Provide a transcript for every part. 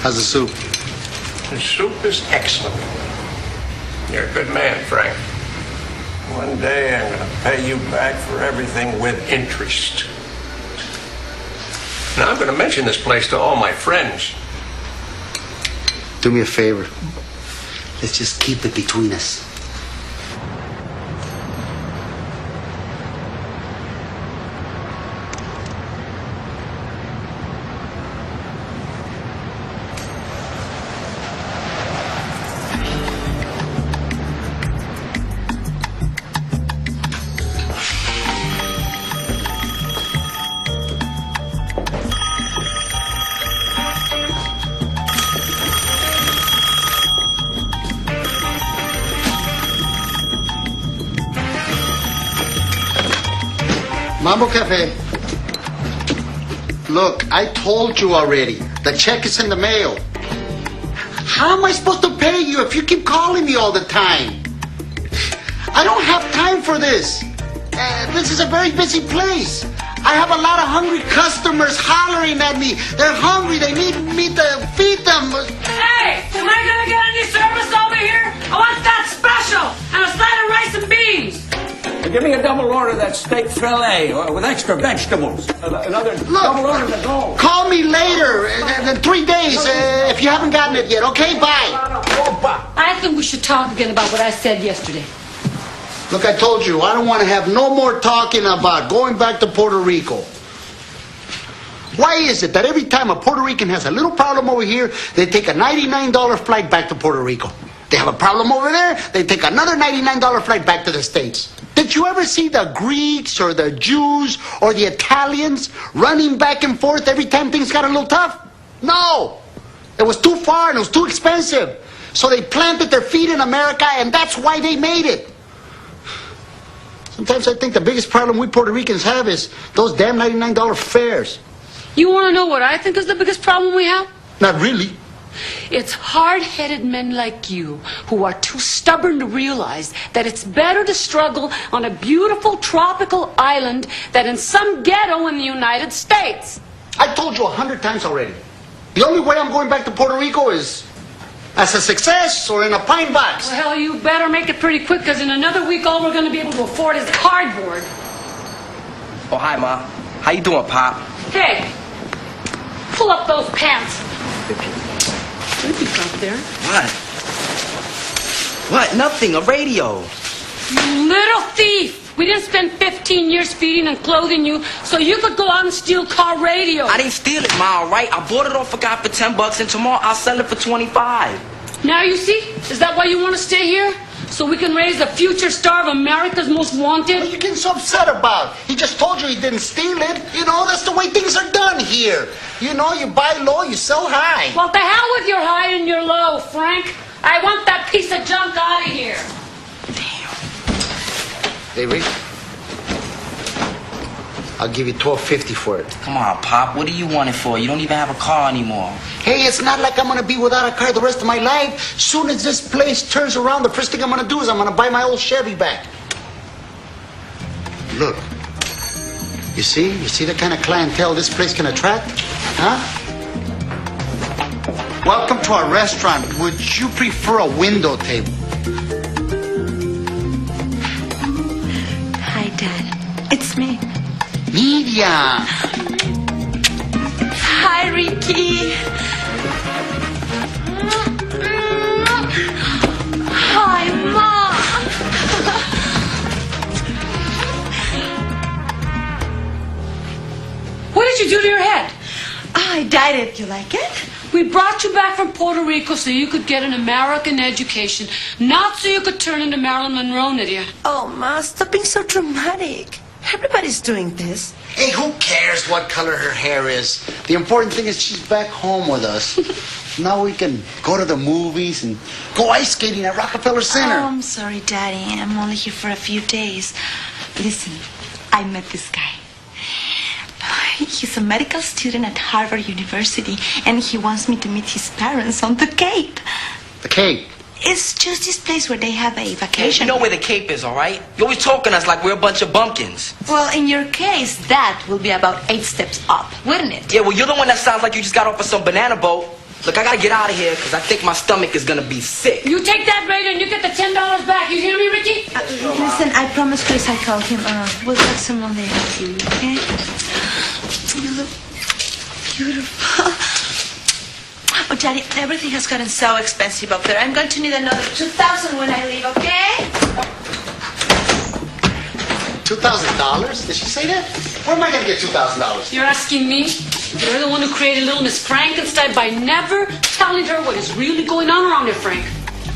How's the soup? The soup is excellent. You're a good man, Frank. One day I'm going to pay you back for everything with interest. Now I'm going to mention this place to all my friends. Do me a favor. Let's just keep it between us. Mambo Cafe. Look, I told you already. The check is in the mail. How am I supposed to pay you if you keep calling me all the time? I don't have time for this. This is a very busy place. I have a lot of hungry customers hollering at me. They're hungry. They need me to feed them. Hey, am I going to get any service over here? I want that special and a side of rice and beans. Give me a double order of that steak fillet with extra vegetables. Another double order to go. Call me later in 3 days if you haven't gotten it yet. Okay, bye. I think we should talk again about what I said yesterday. Look, I told you, I don't want to have no more talking about going back to Puerto Rico. Why is it that every time a Puerto Rican has a little problem over here, they take a $99 flight back to Puerto Rico? They have a problem over there, they take another $99 flight back to the States. Did you ever see the Greeks or the Jews or the Italians running back and forth every time things got a little tough? No. It was too far and it was too expensive. So they planted their feet in America, and that's why they made it. Sometimes I think the biggest problem we Puerto Ricans have is those damn $99 fares. You want to know what I think is the biggest problem we have? Not really. It's hard-headed men like you who are too stubborn to realize that it's better to struggle on a beautiful tropical island than in some ghetto in the United States. I told you 100 times already. The only way I'm going back to Puerto Rico is as a success or in a pine box. Well, you better make it pretty quick, because in another week all we're going to be able to afford is cardboard. Oh, hi, Ma. How you doing, Pop? Hey, pull up those pants. Baby's out there. What? What? Nothing. A radio. You little thief! We didn't spend 15 years feeding and clothing you so you could go out and steal car radio. I didn't steal it, Ma, all right? I bought it off a guy for $10, and tomorrow I'll sell it for $25. Now you see? Is that why you want to stay here? So we can raise the future star of America's Most Wanted? What are you getting so upset about? He just told you he didn't steal it. You know, that's the way things are done here. You know, you buy low, you sell high. Well, to hell with your high and your low, Frank. I want that piece of junk out of here. Hey, Rick. I'll give you $12.50 for it. Come on, Pop. What do you want it for? You don't even have a car anymore. Hey, it's not like I'm going to be without a car the rest of my life. Soon as this place turns around, the first thing I'm going to do is I'm going to buy my old Chevy back. Look. You see the kind of clientele this place can attract? Huh? Welcome to our restaurant. Would you prefer a window table? Hi, Dad. It's me. Media. Hi, Ricky. Hi, Mom. What did you do to your head? I dyed it. You like it? We brought you back from Puerto Rico so you could get an American education, not so you could turn into Marilyn Monroe, Nydia. Oh, Ma, stop being so dramatic. Everybody's doing this. Hey, who cares what color her hair is? The important thing is she's back home with us. Now we can go to the movies and go ice skating at Rockefeller Center. Oh, I'm sorry, Daddy. I'm only here for a few days. Listen, I met this guy. He's a medical student at Harvard University, and he wants me to meet his parents on the Cape. The Cape? It's just this place where they have a vacation. You know where the Cape is, all right? You're always talking to us like we're a bunch of bumpkins. Well, in your case, that will be about 8 steps up, wouldn't it? Yeah, well, you're the one that sounds like you just got off of some banana boat. Look, I gotta get out of here because I think my stomach is gonna be sick. You take that radio and you get the $10 back. You hear me, Ricky? Listen, I promise Chris I called him. We'll talk some more later, okay? You look beautiful. Oh, Daddy, everything has gotten so expensive up there. I'm going to need another $2,000 when I leave, okay? $2,000? Did she say that? Where am I going to get $2,000? You're asking me? You're the one who created little Miss Frankenstein by never telling her what is really going on around here, Frank.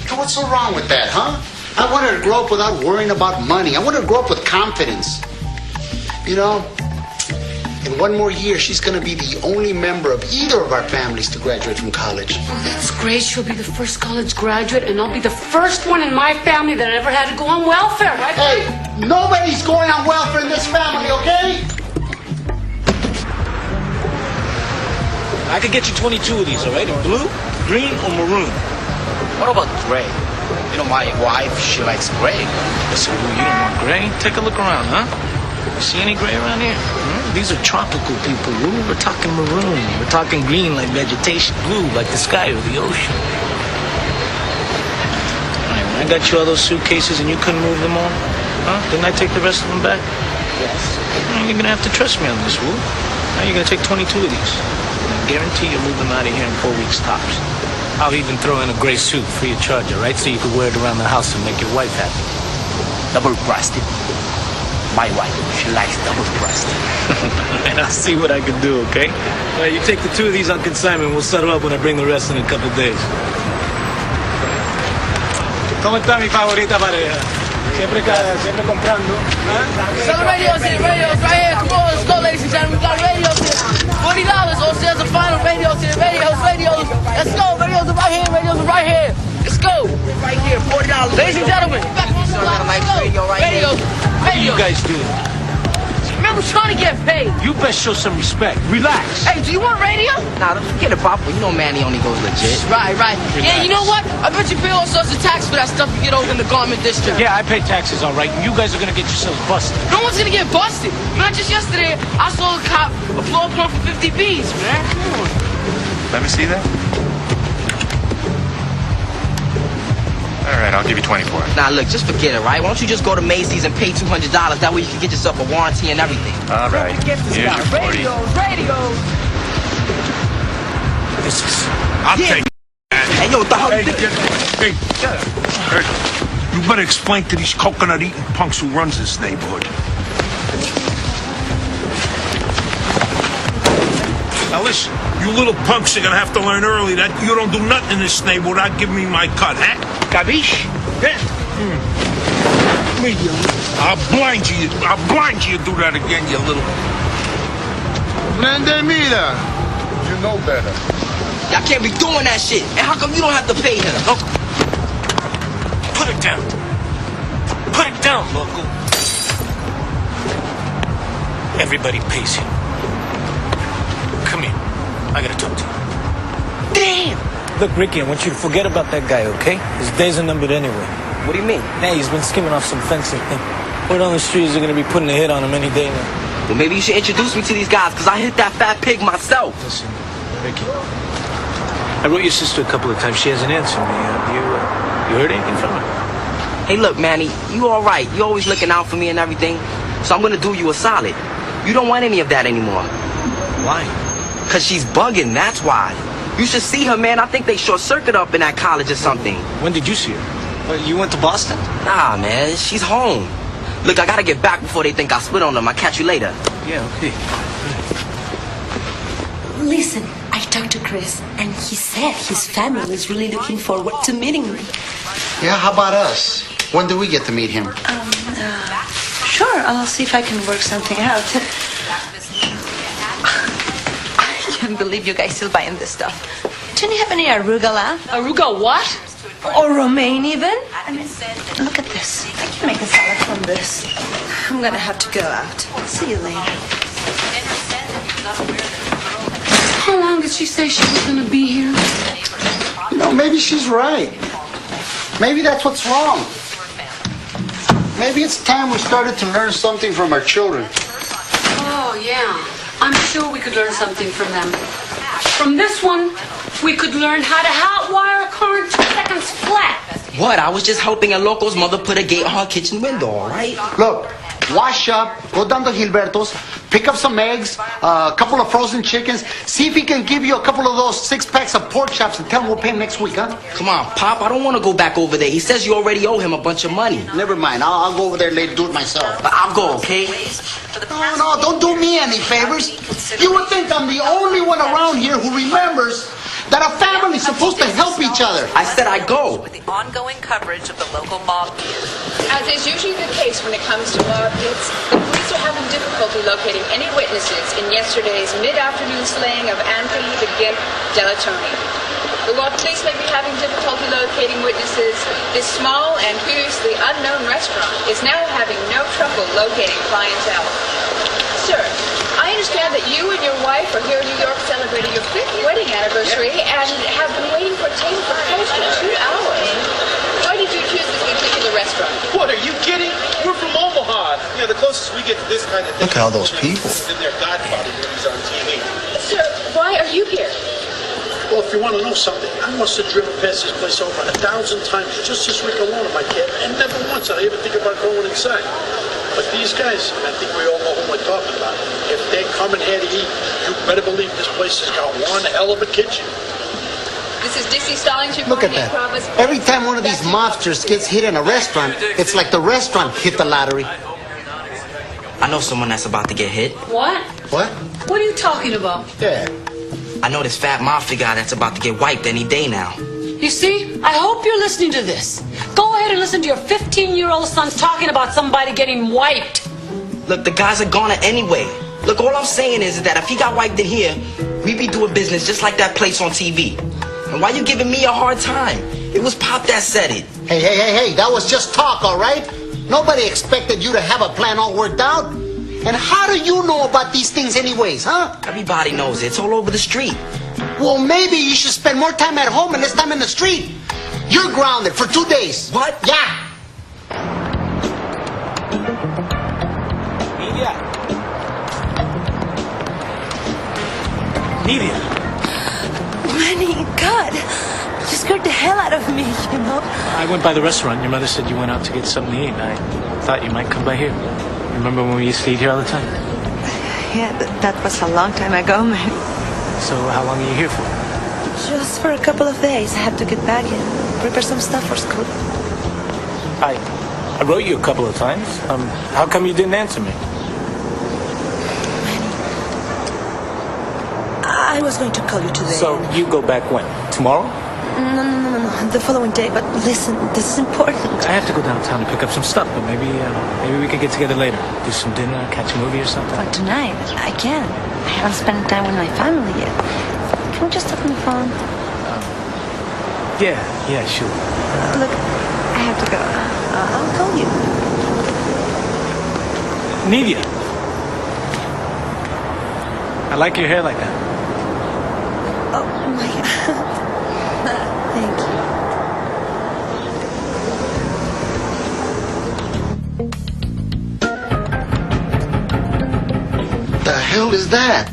So what's so wrong with that, huh? I want her to grow up without worrying about money. I want her to grow up with confidence. You know, in one more year, she's going to be the only member of either of our families to graduate from college. Oh, that's great. She'll be the first college graduate, and I'll be the first one in my family that ever had to go on welfare, right? Hey, nobody's going on welfare in this family, okay? I could get you 22 of these, all right? In blue, green, or maroon. What about gray? You know, my wife, she likes gray. Listen, Lou, you don't want gray? Take a look around, huh? You see any gray around here? These are tropical people, Lou. We're talking maroon. We're talking green like vegetation. Blue like the sky or the ocean. All right, when I got you all those suitcases and you couldn't move them all, huh? Didn't I take the rest of them back? Yes. You're going to have to trust me on this, Lou. Now you're going to take 22 of these. I guarantee you'll move them out of here in 4 weeks tops. I'll even throw in a gray suit free of charge, all right? So you can wear it around the house and make your wife happy. Double-breasted. My wife, she likes double-breasted. And I'll see what I can do, okay? All right, you take the 2 of these on consignment. We'll settle up when I bring the rest in a couple of days. ¿Cómo está mi favorita pareja? Siempre comprando. Sell the radios here, radios right here. Come on, let's go, ladies and gentlemen. We got radios here. $40. All sales are final. Radios here, radios. Let's go. Radios are right here. Radios are right here. Let's go. Right here, $40. Ladies and gentlemen. Radio right here. What are you guys doing? Man, we're trying to get paid. You best show some respect. Relax. Hey, do you want radio? Nah, don't forget about it. You know Manny only goes legit. Right. Yeah, you know what? I bet you pay all sorts of tax for that stuff you get over in the garment district. Yeah, I pay taxes, all right. You guys are going to get yourselves busted. No one's gonna get busted. Man, just yesterday, I saw a cop a floor plan for 50 B's, man. Let me see that. All right, I'll give you 20 for it. Nah, look, just forget it, right? Why don't you just go to Macy's and pay $200? That way you can get yourself a warranty and everything. All right. Here's your 40. Radios. This is... I'll take it. Hey, yo, what the hell you Hey, think? you better explain to these coconut-eating punks who runs this neighborhood. Now listen, you little punks are gonna have to learn early that you don't do nothing in this neighborhood without giving me my cut, huh? Capiche? Yeah. I'll blind you. You do that again, you little... Mira. You know better. Y'all can't be doing that shit. And how come you don't have to pay him? Put it down. Put it down, local. Everybody pays him. Come here. I gotta talk to you. Damn! Look, Ricky, I want you to forget about that guy, okay? His days are numbered anyway. What do you mean? Hey, he's been skimming off some fencing thing. Word on the streets are gonna be putting a hit on him any day now. Well, maybe you should introduce me to these guys, because I hit that fat pig myself. Listen, Ricky. I wrote your sister a couple of times. She hasn't answered me. You heard anything from her? Hey, look, Manny, you all right. You always looking out for me and everything. So I'm going to do you a solid. You don't want any of that anymore. Why? Because she's bugging, that's why. You should see her, man. I think they short-circuit up in that college or something. When did you see her? You went to Boston? Nah, man, she's home. Look, I got to get back before they think I split on them. I'll catch you later. Yeah, okay. Listen, I talked to Chris, and he said his family is really looking forward to meeting me. Yeah, how about us? When do we get to meet him? Sure, I'll see if I can work something out. I can't believe you guys still buying this stuff. Don't you have any arugula? Arugula what? Or romaine even? I mean, look at this. I can make a salad from this. I'm gonna have to go out. See you later. How long did she say she was going to be here? You know, maybe she's right. Maybe that's what's wrong. Maybe it's time we started to learn something from our children. Oh, yeah. I'm sure we could learn something from them. From this one, If we could learn how to hotwire a car in 2 seconds flat. What? I was just helping a loco's mother put a gate on her kitchen window, all right? Look, wash up, go down to Gilberto's, pick up some eggs, a couple of frozen chickens, see if he can give you a couple of those 6-packs of pork chops and tell him we'll pay him next week, huh? Come on, Pop, I don't want to go back over there. He says you already owe him a bunch of money. Never mind, I'll go over there later, do it myself. But I'll go, okay? No, don't do me any favors. You would think I'm the only one around here who remembers that a family's supposed to help each other. I said I'd go. With the ongoing coverage of the local mob hits. As is usually the case when it comes to mob hits, the police are having difficulty locating any witnesses in yesterday's mid-afternoon slaying of Anthony the Gimp Delatoni. But while police may be having difficulty locating witnesses, this small and previously unknown restaurant is now having no trouble locating clientele. Sir, I understand that you and your wife are here in New York celebrating your 5th wedding anniversary and have been waiting for a table for close to 2 hours. Why did you choose this particular restaurant? What, are you kidding? We're from Omaha. You know, the closest we get to this kind of thing. Look at all those people. In their Godfather movies on TV. Sir, why are you here? Well, if you want to know something, I must have driven past this place over 1,000 times just this week alone in my cab, and never once did I ever think about going inside. But these guys, and I think we all know who we're talking about, if they come in here to eat, you better believe this place has got one hell of a kitchen. This is Dixie Stallings Look reporting at in Providence. that. Every time one of these mobsters gets hit in a restaurant, it's like the restaurant hit the lottery. I know someone that's about to get hit. What? What? What are you talking about? Yeah. I know this fat mafia guy that's about to get wiped any day now. You see, I hope you're listening to this. Go ahead and listen to your 15-year-old son talking about somebody getting wiped. Look, the guys are gonna anyway. Look, all I'm saying is that if he got wiped in here, we be doing business just like that place on TV. And why you giving me a hard time? It was Pop that said it. Hey, that was just talk, all right? Nobody expected you to have a plan all worked out. And how do you know about these things anyways, huh? Everybody knows it. It's all over the street. Well, maybe you should spend more time at home and less time in the street. You're grounded for 2 days. What? Yeah. Nidia. Manny, God, you scared the hell out of me, you know? I went by the restaurant. Your mother said you went out to get something to eat. I thought you might come by here. Remember when we used to eat here all the time? Yeah, that was a long time ago, man. So how long are you here for? Just for a couple of days. I have to get back and prepare some stuff for school. I wrote you a couple of times. How come you didn't answer me? I was going to call you today. So you go back when? Tomorrow? No. The following day. But listen, this is important. I have to go downtown to pick up some stuff, but maybe we could get together later. Do some dinner, catch a movie or something. But tonight, I can't. I haven't spent time with my family yet. Can we just talk on the phone? Yeah, sure. Look, I have to go. I'll call you. Nidia. I like your hair like that. Oh, my God. Thank you. The hell is that?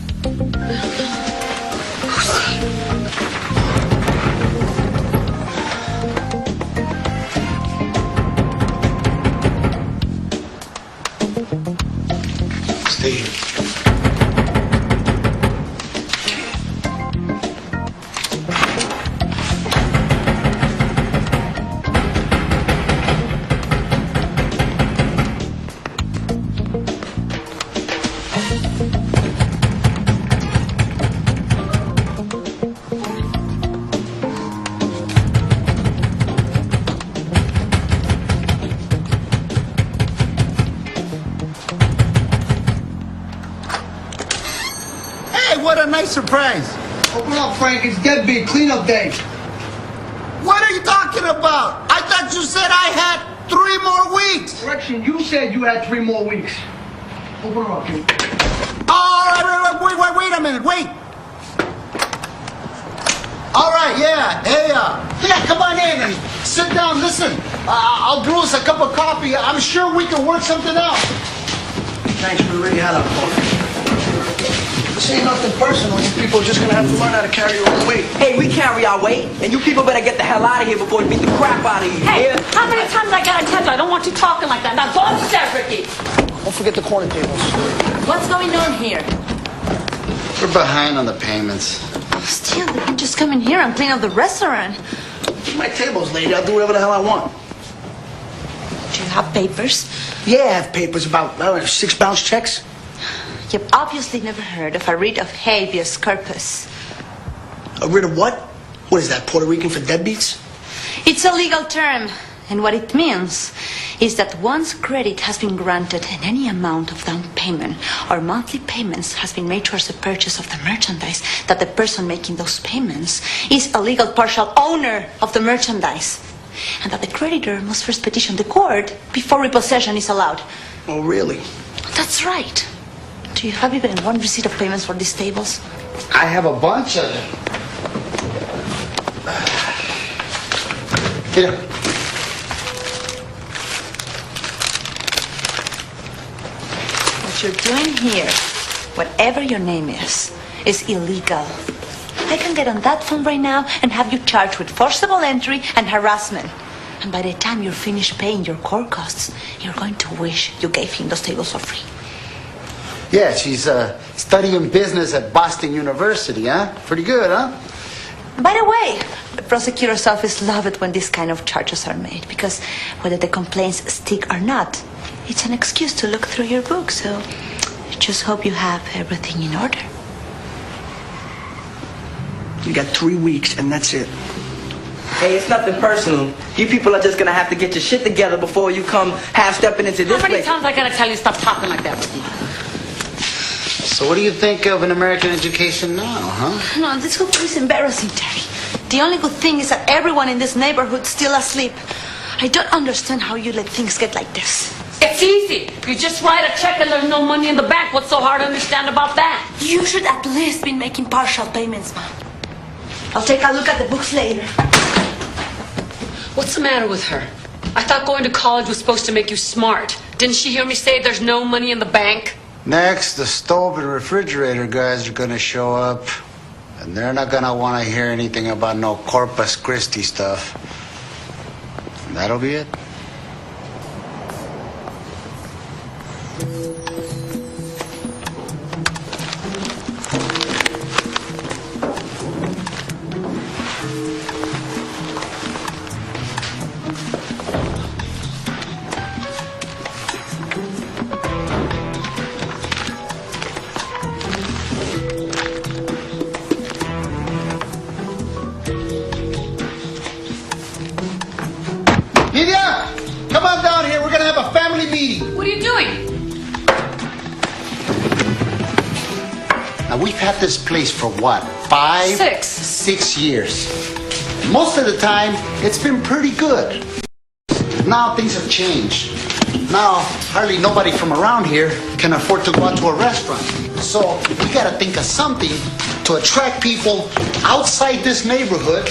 Steve. What a nice surprise. Open up, Frank. It's deadbeat cleanup day. What are you talking about? I thought you said I had 3 more weeks. Correction, you said you had 3 more weeks. Open her up, kid. All right, wait a minute, wait. All right, yeah, hey, yeah, come on in and sit down, listen. I'll brew us a cup of coffee. I'm sure we can work something out. Thanks, we already had our coffee. This ain't nothing personal. You people are just gonna have to learn how to carry your own weight. Hey, we carry our weight, and you people better get the hell out of here before we beat the crap out of you. Hey, Yeah? how many times I gotta tell you? I don't want you talking like that. Now go upstairs, Ricky. Don't forget the corner tables. What's going on here? We're behind on the payments. Still, they can just come in here and clean up the restaurant. My table's lady. I'll do whatever the hell I want. Do you have papers? Yeah, I have papers about 6 bounce checks. You've obviously never heard of a writ of habeas corpus. A writ of what? What is that, Puerto Rican for deadbeats? It's a legal term, and what it means is that once credit has been granted and any amount of down payment or monthly payments has been made towards the purchase of the merchandise, that the person making those payments is a legal partial owner of the merchandise, and that the creditor must first petition the court before repossession is allowed. Oh, really? That's right. Do you have even one receipt of payments for these tables? I have a bunch of them. Here. What you're doing here, whatever your name is illegal. They can get on that phone right now and have you charged with forcible entry and harassment. And by the time you're finished paying your court costs, you're going to wish you gave him those tables for free. Yeah, she's studying business at Boston University, huh? Pretty good, huh? By the way, the prosecutor's office loves it when these kind of charges are made, because whether the complaints stick or not, it's an excuse to look through your book. So I just hope you have everything in order. You got 3 weeks, and that's it. Hey, it's nothing personal. You people are just gonna have to get your shit together before you come half-stepping into this How many place. times I gotta tell you stop talking like that, Ricky? So what do you think of an American education now, huh? No, this whole thing is embarrassing, Terry. The only good thing is that everyone in this neighborhood's still asleep. I don't understand how you let things get like this. It's easy. You just write a check and there's no money in the bank. What's so hard to understand about that? You should at least be making partial payments, Mom. I'll take a look at the books later. What's the matter with her? I thought going to college was supposed to make you smart. Didn't she hear me say there's no money in the bank? Next, the stove and refrigerator guys are gonna show up. And they're not gonna wanna hear anything about no Corpus Christi stuff. And that'll be it. Lydia, come on down here. We're gonna have a family meeting. What are you doing? Now, we've had this place for what? 6 years. Most of the time, it's been pretty good. Now things have changed. Now, hardly nobody from around here can afford to go out to a restaurant. So we gotta think of something to attract people outside this neighborhood,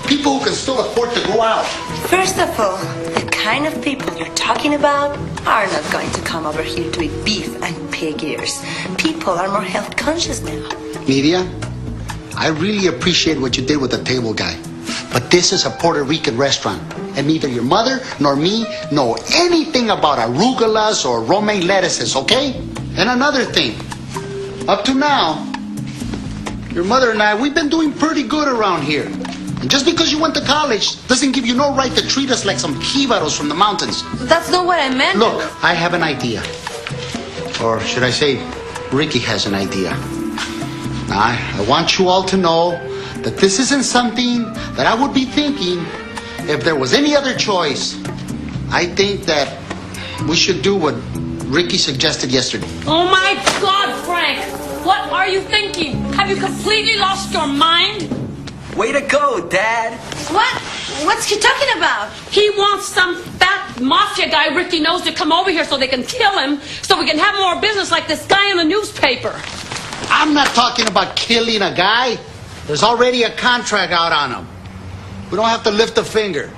people who can still afford to go out. First of all, the kind of people you're talking about are not going to come over here to eat beef and pig ears. People are more health conscious now. Nidia, I really appreciate what you did with the table guy. But this is a Puerto Rican restaurant, and neither your mother nor me know anything about arugulas or romaine lettuces, okay? And another thing, up to now, your mother and I, we've been doing pretty good around here. And just because you went to college doesn't give you no right to treat us like some jibaros from the mountains. That's not what I meant. Look, I have an idea. Or should I say, Ricky has an idea. Now, I want you all to know that this isn't something that I would be thinking if there was any other choice. I think that we should do what Ricky suggested yesterday. Oh my God, Frank! What are you thinking? Have you completely lost your mind? Way to go, Dad. What? What's he talking about? He wants some fat mafia guy Ricky knows to come over here so they can kill him, so we can have more business like this guy in the newspaper. I'm not talking about killing a guy. There's already a contract out on him. We don't have to lift a finger.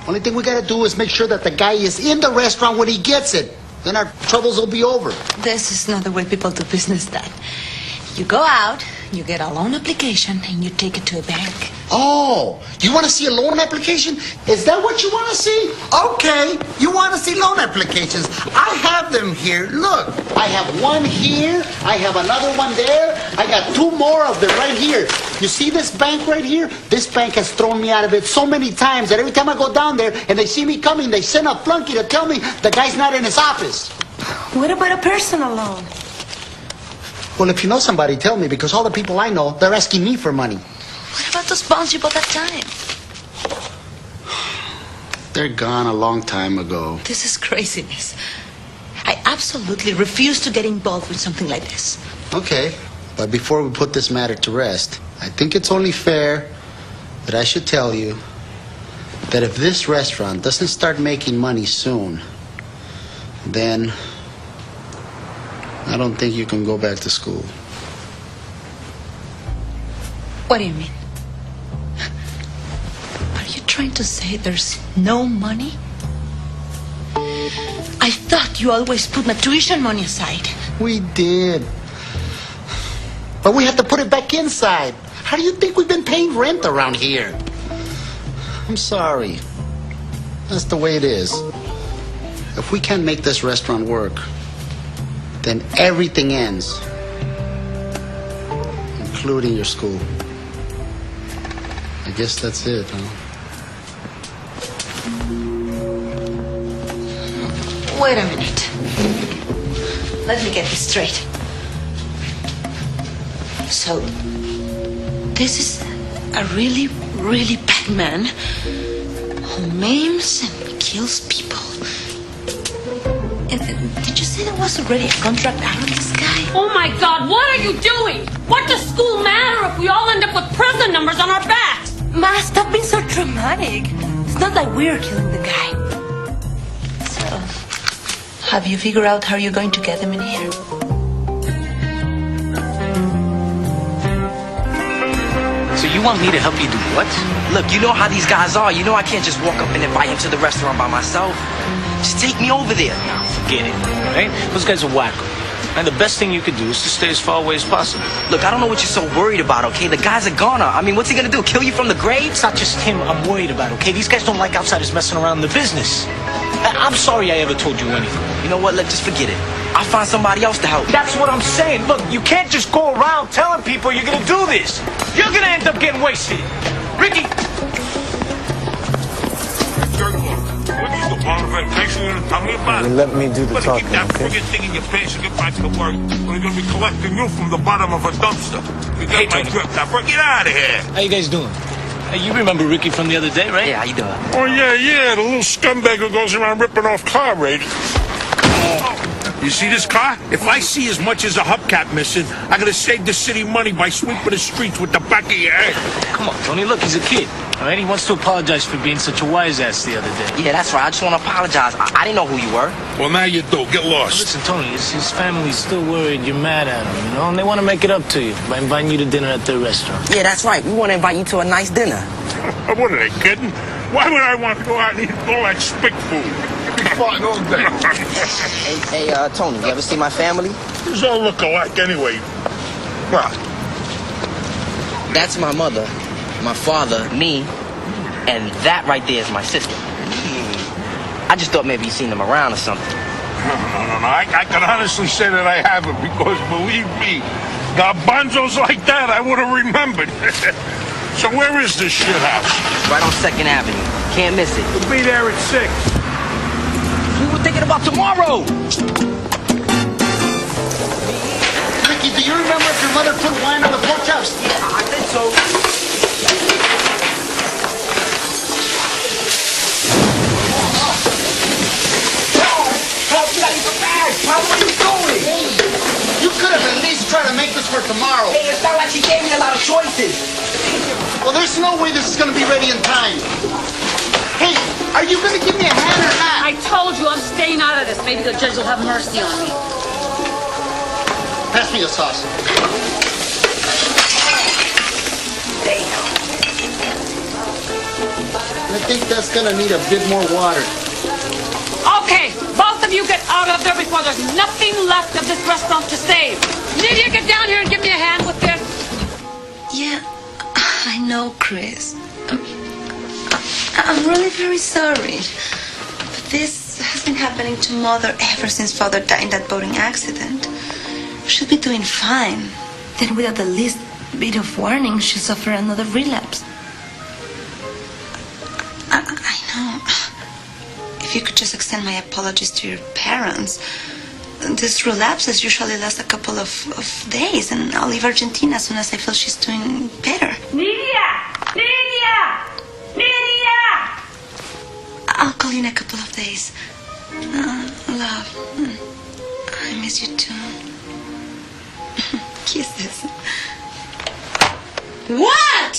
Only thing we gotta do is make sure that the guy is in the restaurant when he gets it. Then our troubles will be over. This is not the way people do business, Dad. You go out, you get a loan application, and you take it to a bank. Oh, you want to see a loan application? Is that what you want to see? Okay, you want to see loan applications. I have them here. Look, I have one here. I have another one there. I got 2 more of them right here. You see this bank right here? This bank has thrown me out of it so many times that every time I go down there and they see me coming, they send a flunky to tell me the guy's not in his office. What about a personal loan? Well, if you know somebody, tell me, because all the people I know, they're asking me for money. What about those bonds you bought that time? They're gone a long time ago. This is craziness. I absolutely refuse to get involved with something like this. Okay, but before we put this matter to rest, I think it's only fair that I should tell you that if this restaurant doesn't start making money soon, then I don't think you can go back to school. What do you mean? Are you trying to say there's no money? I thought you always put my tuition money aside. We did. But we have to put it back inside. How do you think we've been paying rent around here? I'm sorry. That's the way it is. If we can't make this restaurant work, then everything ends, including your school. I guess that's it, huh? Wait a minute. Let me get this straight. So, this is a really, really bad man who maims and kills people. And did you say there was already a contract out of this guy? Oh my God, what are you doing? What does school matter if we all end up with prison numbers on our backs? Ma, stop being so dramatic. It's not like we're killing the guy. So, have you figured out how you're going to get them in here? So you want me to help you do what? Look, you know how these guys are. You know I can't just walk up and invite him to the restaurant by myself. Just take me over there. No, forget it, right? Those guys are wacko. And the best thing you could do is to stay as far away as possible. Look, I don't know what you're so worried about, okay? The guy's a goner. I mean, what's he gonna do, kill you from the grave? It's not just him I'm worried about, okay? These guys don't like outsiders messing around in the business. I'm sorry I ever told you anything. You know what? Look, just forget it. I'll find somebody else to help. That's what I'm saying. Look, you can't just go around telling people you're gonna do this. You're gonna end up getting wasted. Ricky! What is the long vacation you're gonna tell me about? Let me do the talking, Keep that okay? friggin' thing in your pants and get back to work. We're gonna be collecting you from the bottom of a dumpster. You got my Tony. grip. Now, get out of here. How you guys doing? Hey, you remember Ricky from the other day, right? Yeah, how you doing? Oh, yeah, the little scumbag who goes around ripping off car radios. You see this car? If I see as much as a hubcap missing, I'm gonna save the city money by sweeping the streets with the back of your head. Come on, Tony, look, he's a kid. All right, he wants to apologize for being such a wise ass the other day. Yeah, that's right. I just want to apologize. I didn't know who you were. Well, now you do. Get lost. Listen, Tony, his family's still worried you're mad at him, you know, and they want to make it up to you by inviting you to dinner at their restaurant. Yeah, that's right. We want to invite you to a nice dinner. What are they kidding? Why would I want to go out and eat all that spick food? Be farting all day. Hey, Tony, you ever see my family? These all look alike anyway. Well, That's my mother, my father, me, and that right there is my sister. I just thought maybe you seen them around or something. No. I can honestly say that I haven't, because believe me, garbanzos like that I would have remembered. So where is this shit house? Right on 2nd Avenue. Can't miss it. We'll be there at 6. We were thinking about tomorrow. Ricky, do you remember if your mother put wine on the pork chops? Yeah, I think so. What are you doing? Hey, you could have at least tried to make this for tomorrow. Hey, it's not like she gave me a lot of choices. Well, there's no way this is going to be ready in time. Hey, are you going to give me a hand or not? I told you I'm staying out of this. Maybe the judge will have mercy on me. Pass me the sauce. I think that's going to need a bit more water. Okay, both of you get out of there before there's nothing left of this restaurant to save. Lydia, get down here and give me a hand. know, Chris. I'm really very sorry. But this has been happening to Mother ever since Father died in that boating accident. She'll be doing fine. Then without the least bit of warning, she'll suffer another relapse. I know. If you could just extend my apologies to your parents. These relapses usually last a couple of days, and I'll leave Argentina as soon as I feel she's doing better. Nidia! Nidia! Nidia! I'll call you in a couple of days. Love, I miss you too. Kisses. What?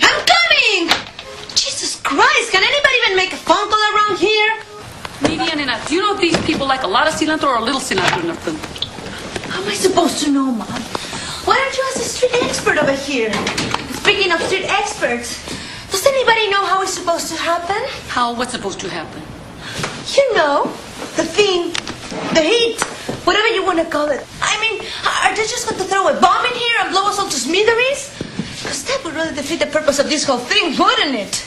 I'm coming! Jesus Christ, can anybody even make a phone call around here? Nidia, nena, do you know if these people like a lot of cilantro or a little cilantro in their food? How am I supposed to know, Mom? Why don't you ask the street expert over here? Speaking of street experts, does anybody know how it's supposed to happen? How? What's supposed to happen? You know, the thing, the heat, whatever you want to call it. I mean, are they just going to throw a bomb in here and blow us all to smithereens? Because that would really defeat the purpose of this whole thing, wouldn't it?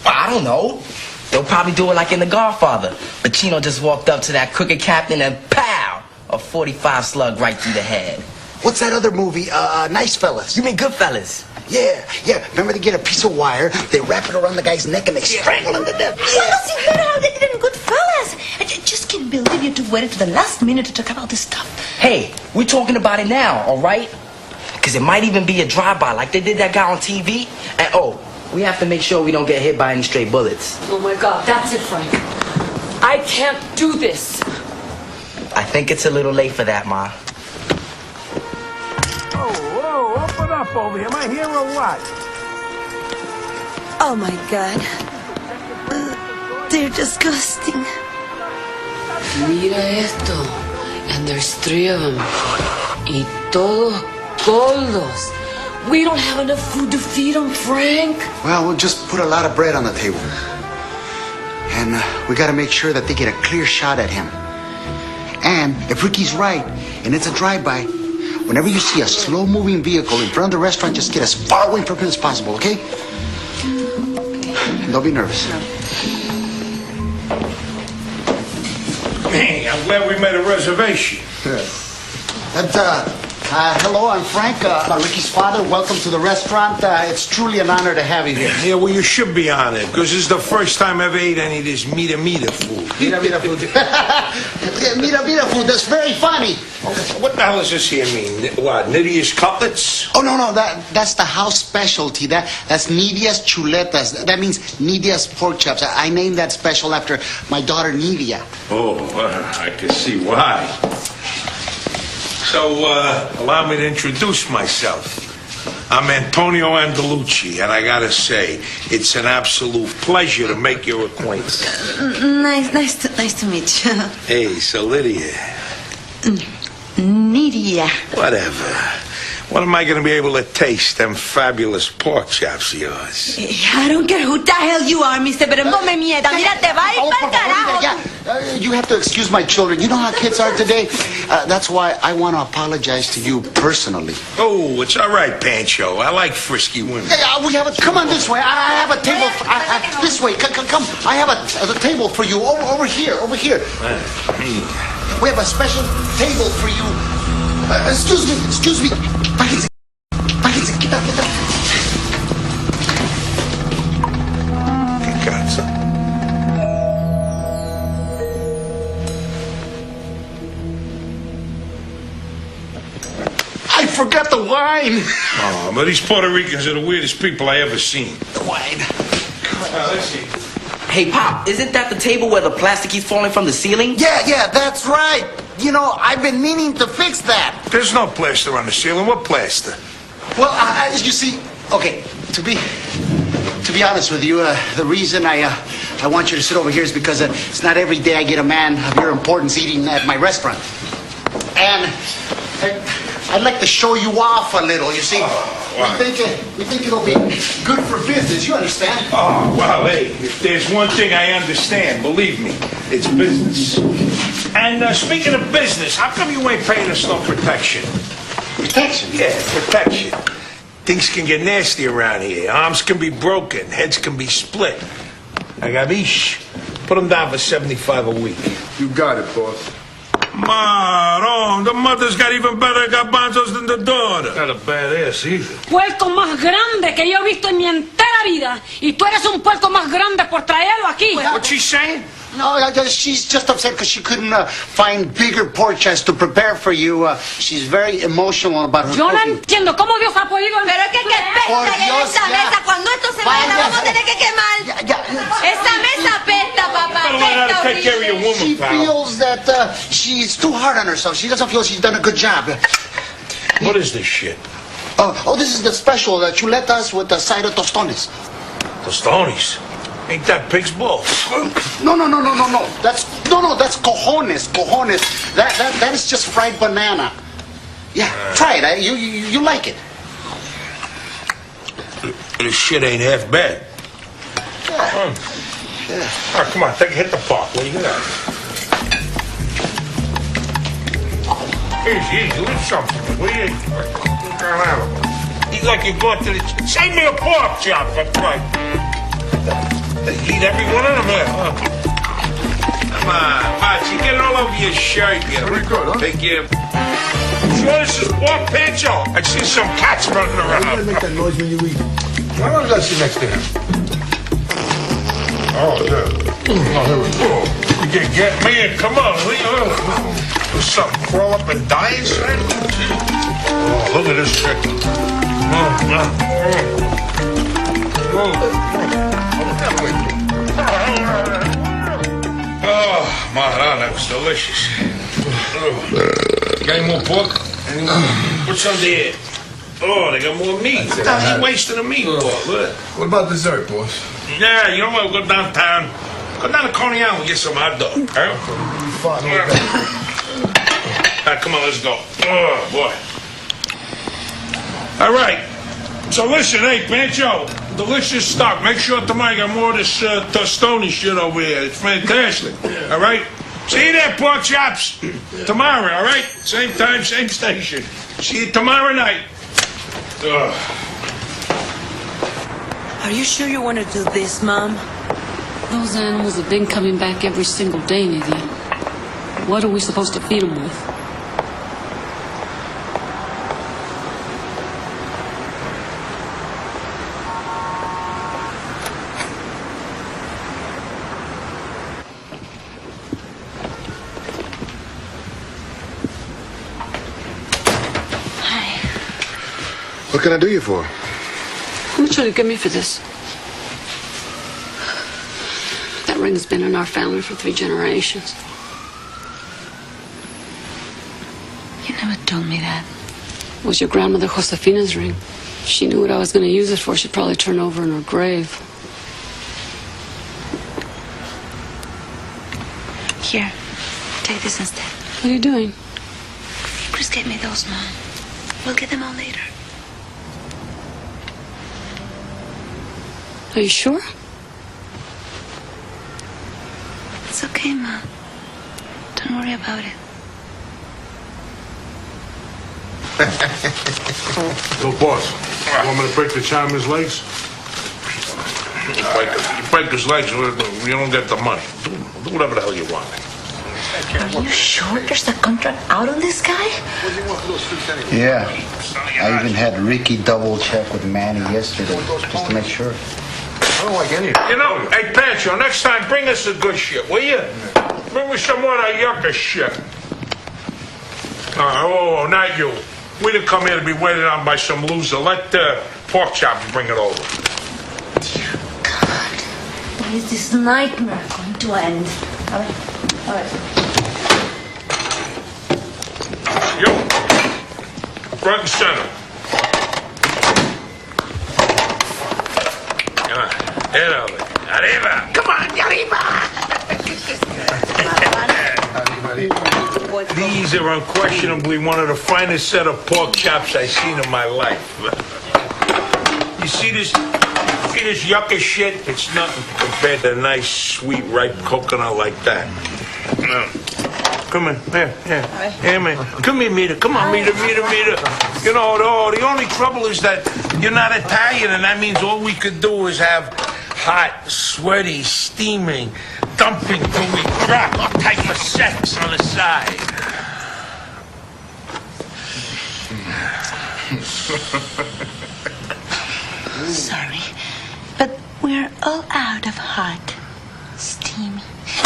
Well, I don't know. They'll probably do it like in The Godfather. Pacino just walked up to that crooked captain and pow! A 45 slug right through the head. What's that other movie? Nice Fellas. You mean Goodfellas? Yeah. Remember they get a piece of wire, they wrap it around the guy's neck, and they strangle him to death. Well, that's even better how they did it in Goodfellas. I just can't believe you two waited to the last minute to talk about this stuff. Hey, we're talking about it now, all right? Because it might even be a drive-by like they did that guy on TV. And we have to make sure we don't get hit by any stray bullets. Oh my God, that's it, Frank. I can't do this. I think it's a little late for that, Ma. Whoa, open up over here. Am I here or what? Oh my God. They're disgusting. Mira esto. And there's 3 of them. Y todos gordos. We don't have enough food to feed them, Frank. Well, we'll just put a lot of bread on the table. And we got to make sure that they get a clear shot at him. And if Ricky's right, and it's a drive-by, whenever you see a slow-moving vehicle in front of the restaurant, just get as far away from him as possible, okay? And don't be nervous. Hey, I'm glad we made a reservation. Hello, I'm Frank, Ricky's father. Welcome to the restaurant. It's truly an honor to have you here. Yeah, well, you should be honored, because this is the first time I ever ate any of this mita food. Mita food. Mita food, that's very funny. What the hell does this here mean? What, Nidia's cutlets? Oh, no, that's the house specialty. That's Nidia's chuletas. That means Nidia's pork chops. I named that special after my daughter, Nidia. Oh, I can see why. So, allow me to introduce myself. I'm Antonio Andalucci, and I gotta say, it's an absolute pleasure to make your acquaintance. Nice to meet you. Hey, so Lydia. Nidia. Whatever. When am I gonna be able to taste them fabulous pork chops of yours? I don't care who the hell you are, mister, pero no me mientas. Mira, te va a ir pa'l carajo. You have to excuse my children. You know how kids are today? That's why I want to apologize to you personally. Oh, it's all right, Pancho. I like frisky women. Come on this way. I have a table. This way. Come. I have a table for you. Over here. We have a special table for you. Excuse me. Bájense, get up. ¿Qué cazzo? I forgot the wine. Oh, but these Puerto Ricans are the weirdest people I ever seen. The wine. Let's see. Hey, Pop, isn't that the table where the plastic keeps falling from the ceiling? Yeah, that's right. You know, I've been meaning to fix that. There's no plaster on the ceiling. What plaster? Well, you see, okay, to be honest with you, the reason I want you to sit over here is because it's not every day I get a man of your importance eating at my restaurant. And I'd like to show you off a little, you see. We think it'll be good for business, you understand? Oh, well, hey, if there's one thing I understand, believe me, it's business. And speaking of business, how come you ain't paying us no protection? Protection? Yeah, protection. Things can get nasty around here. Arms can be broken. Heads can be split. Agabish. Put them down for 75 a week. You got it, boss. Maron, the mother's got even better garbanzos than the daughter. Not a badass either. Puerco más grande que yo he visto en mi entera vida. Y tú eres un puerco más grande por traerlo aquí. What's she saying? No, she's just upset because she couldn't find bigger pork chops to prepare for you. She's very emotional about her Yo no cooking. entiendo cómo Dios ha podido... Pero es que Por pesta ya en Dios, esta ya. mesa. Cuando esto se vaya, la vamos a tener que quemar. Esta mesa pesta, papá. Don't let her take care of your woman, She pal. feels that she's too hard on herself. She doesn't feel she's done a good job. What is this shit? This is the special chuletas with the side of tostones. Tostones? Ain't that pig's balls? No. That's cojones. That is just fried banana. Yeah, try it. You like it. This shit ain't half bad. All right, come on, hit the park. What do you got? Easy, leave something. What do you eat like you're going to the... Save me a pork chop, for Christ. Eat every one of them there, huh? Come on, Machi, get it all over your shirt. Pretty good, huh? Take care. Sure this is pork pancho? I see some cats running Why do around. you make that noise when you eat? Why don't I sit next to him? Oh, yeah. Oh, here we go. You can get me in. Come on. There's something crawl up and die inside. Oh, look at this chicken. Oh, Maharan, that was delicious. Got any more pork? What's under here? Oh, they got more meat. He's wasting the meat, boy. Look. What about dessert, boss? Yeah, you know what? We'll go downtown. Go down to Coney Island and get some hot dog. Huh? Fine, All right, come on, let's go. Oh, boy. All right. So listen, hey, Pancho, delicious stuff. Make sure tomorrow you got more of this tostoni shit over here. It's fantastic. All right? See you there, pork chops. Tomorrow, all right? Same time, same station. See you tomorrow night. Are you sure you want to do this, Mom? Those animals have been coming back every single day, Nydia. What are we supposed to feed them with? What can I do you for? How much will you give me for this? That ring's been in our family for 3 generations. You never told me that. It was your grandmother Josefina's ring. She knew what I was going to use it for. She'd probably turn over in her grave. Here, take this instead. What are you doing? Chris gave me those, Mom. We'll get them all later. Are you sure? It's okay, Mom. Don't worry about it. Yo, boss, you want me to break the Chinaman's legs? You break his legs, you don't get the money. Do whatever the hell you want. Are you sure there's a contract out on this guy? Yeah. I even had Ricky double check with Manny yesterday just to make sure. I don't like any of it. You know, hey, Pancho, next time bring us the good shit, will you? Bring me some more of that yucca shit. Not you. We didn't come here to be waited on by some loser. Let pork chops bring it over. God, when is this nightmare going to end? All right. Yo, front and center. Come on, arriba. Come on, arriba. These are unquestionably one of the finest set of pork chops I've seen in my life. You see this yucca shit? It's nothing compared to a nice, sweet, ripe coconut like that. Come here. Here, man. Come here, Mita. Come on, Mita. You know, the only trouble is that you're not Italian, and that means all we could do is have hot, sweaty, steaming, dumping till we drop type of sex on the side. Sorry, but we're all out of hot, steamy,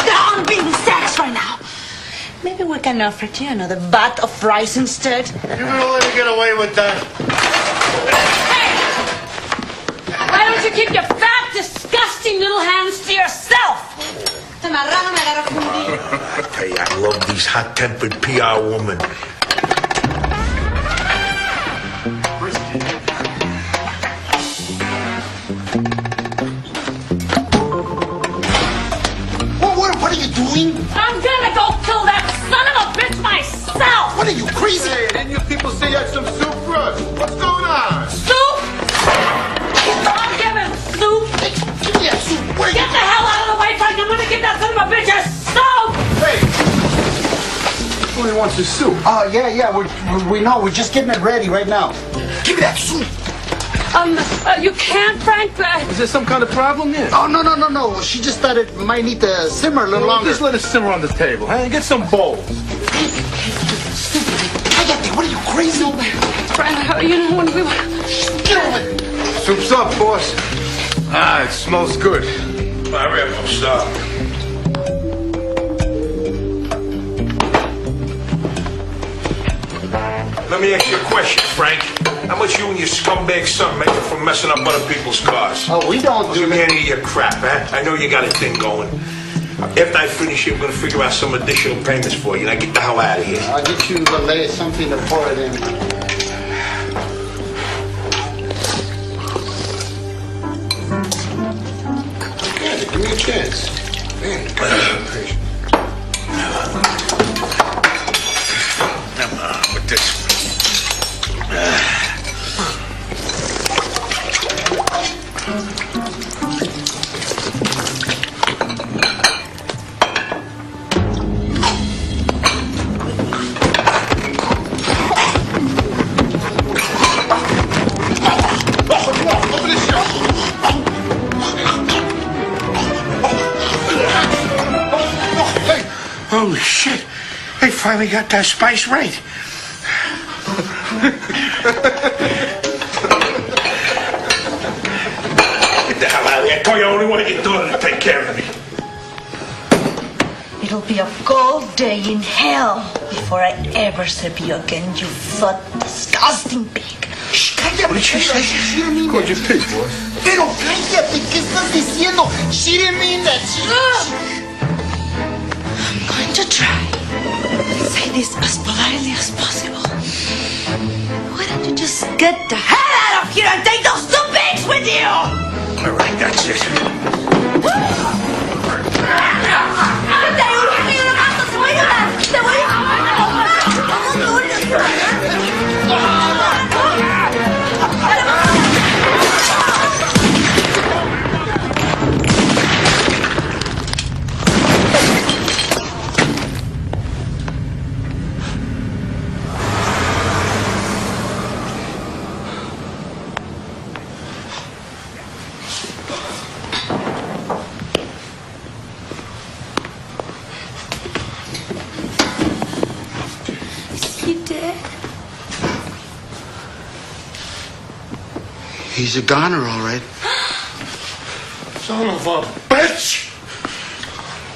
dumping sex right now. Maybe we can offer you another vat of rice instead. You're gonna let me get away with that? Why don't you keep your fat, disgusting little hands to yourself? I tell you, I love these hot-tempered PR women. What are you doing? I'm gonna go kill that son of a bitch myself! What are you, crazy? Hey, didn't you people say you had some soup for us? What's going on? Soup? I'll give him soup! Hey, give me that soup. Get the hell out of the way, Frank! I'm gonna give that son of a bitch a soup! Hey! Only wants his soup. Yeah, we know. We're just getting it ready right now. Give me that soup. You can't, Frank. Is there some kind of problem here? Oh, no. She just thought it might need to simmer a little longer. Just let it simmer on the table, huh? Get some bowls. What are you, crazy? Frank, you know when we were... Get over it. Soup's up, boss. It smells good. Hurry up, I'm starving. Let me ask you a question, Frank. How much you and your scumbag son make from messing up other people's cars? Oh, we don't do Give me that. any of your crap, huh? I know you got a thing going. After I finish here, I'm gonna figure out some additional payments for you. Now get the hell out of here. I'll get you something to pour it in. Yeah, give me a chance. Man, patient. Come on with this one. Holy shit! They finally got that spice right. Get the hell out of here. I told you I only wanted your daughter to take care of me. It'll be a cold day in hell before I ever serve you again, you fat, disgusting pig. Shh, cállate. What did she say? She didn't mean Called that. you pig, boss. Pero cállate, ¿qué estás diciendo? She didn't mean that. I'm going to try. Say this as politely as possible. Why don't you just get the hell out of here and take those two pigs with you? All right, that's it. He's a goner, all right. Son of a bitch!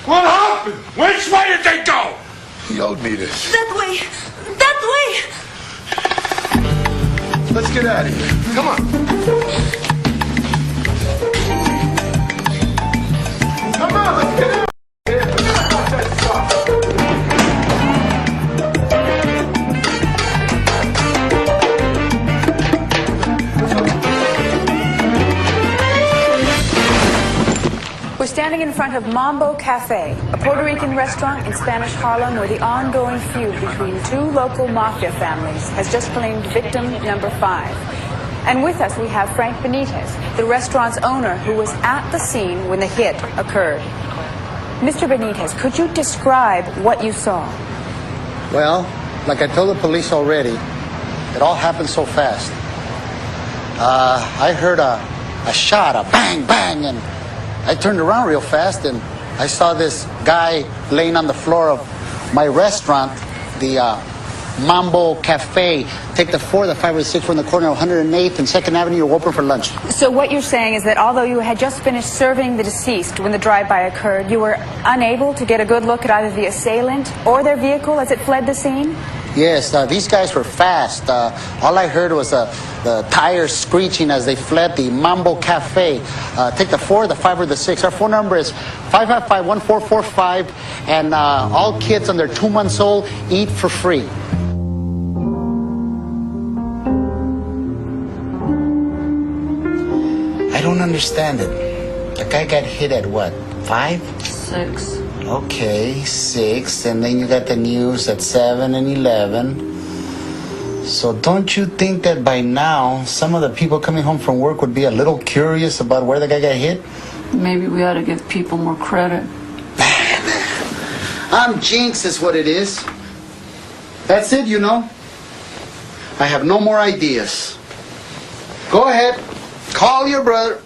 What happened? Which way did they go? He owed me this. That way! That way! Let's get out of here. Come on. Come on, let's get out. We're standing in front of Mambo Cafe, a Puerto Rican restaurant in Spanish Harlem where the ongoing feud between two local mafia families has just claimed victim number 5. And with us we have Frank Benitez, the restaurant's owner who was at the scene when the hit occurred. Mr. Benitez, could you describe what you saw? Well, like I told the police already, it all happened so fast. I heard a shot, a bang, bang, and I turned around real fast, and I saw this guy laying on the floor of my restaurant, the Mambo Cafe. Take the 4, the 5, or the 6 from the corner of 108th and 2nd Avenue. You're open for lunch. So what you're saying is that although you had just finished serving the deceased when the drive-by occurred, you were unable to get a good look at either the assailant or their vehicle as it fled the scene? Yes, these guys were fast. All I heard was the tires screeching as they fled the Mambo Cafe. Take the 4, the 5, or the 6. Our phone number is 555-1445, and all kids under 2 months old eat for free. I don't understand it. The guy got hit at what, 5? 6. Okay, 6, and then you got the news at 7 and 11. So don't you think that by now some of the people coming home from work would be a little curious about where the guy got hit? Maybe we ought to give people more credit. I'm jinxed is what it is. That's it, you know. I have no more ideas. Go ahead, call your brother.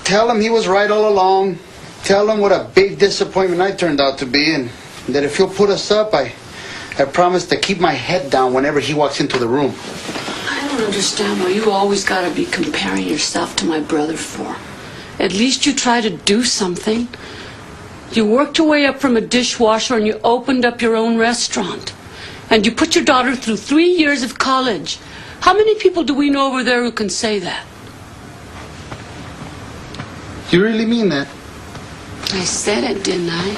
Tell him he was right all along. Tell him what a big disappointment I turned out to be, and that if he'll put us up, I promise to keep my head down whenever he walks into the room. I don't understand why you always got to be comparing yourself to my brother for. At least you try to do something. You worked your way up from a dishwasher and you opened up your own restaurant. And you put your daughter through 3 years of college. How many people do we know over there who can say that? You really mean that? I said it, didn't I?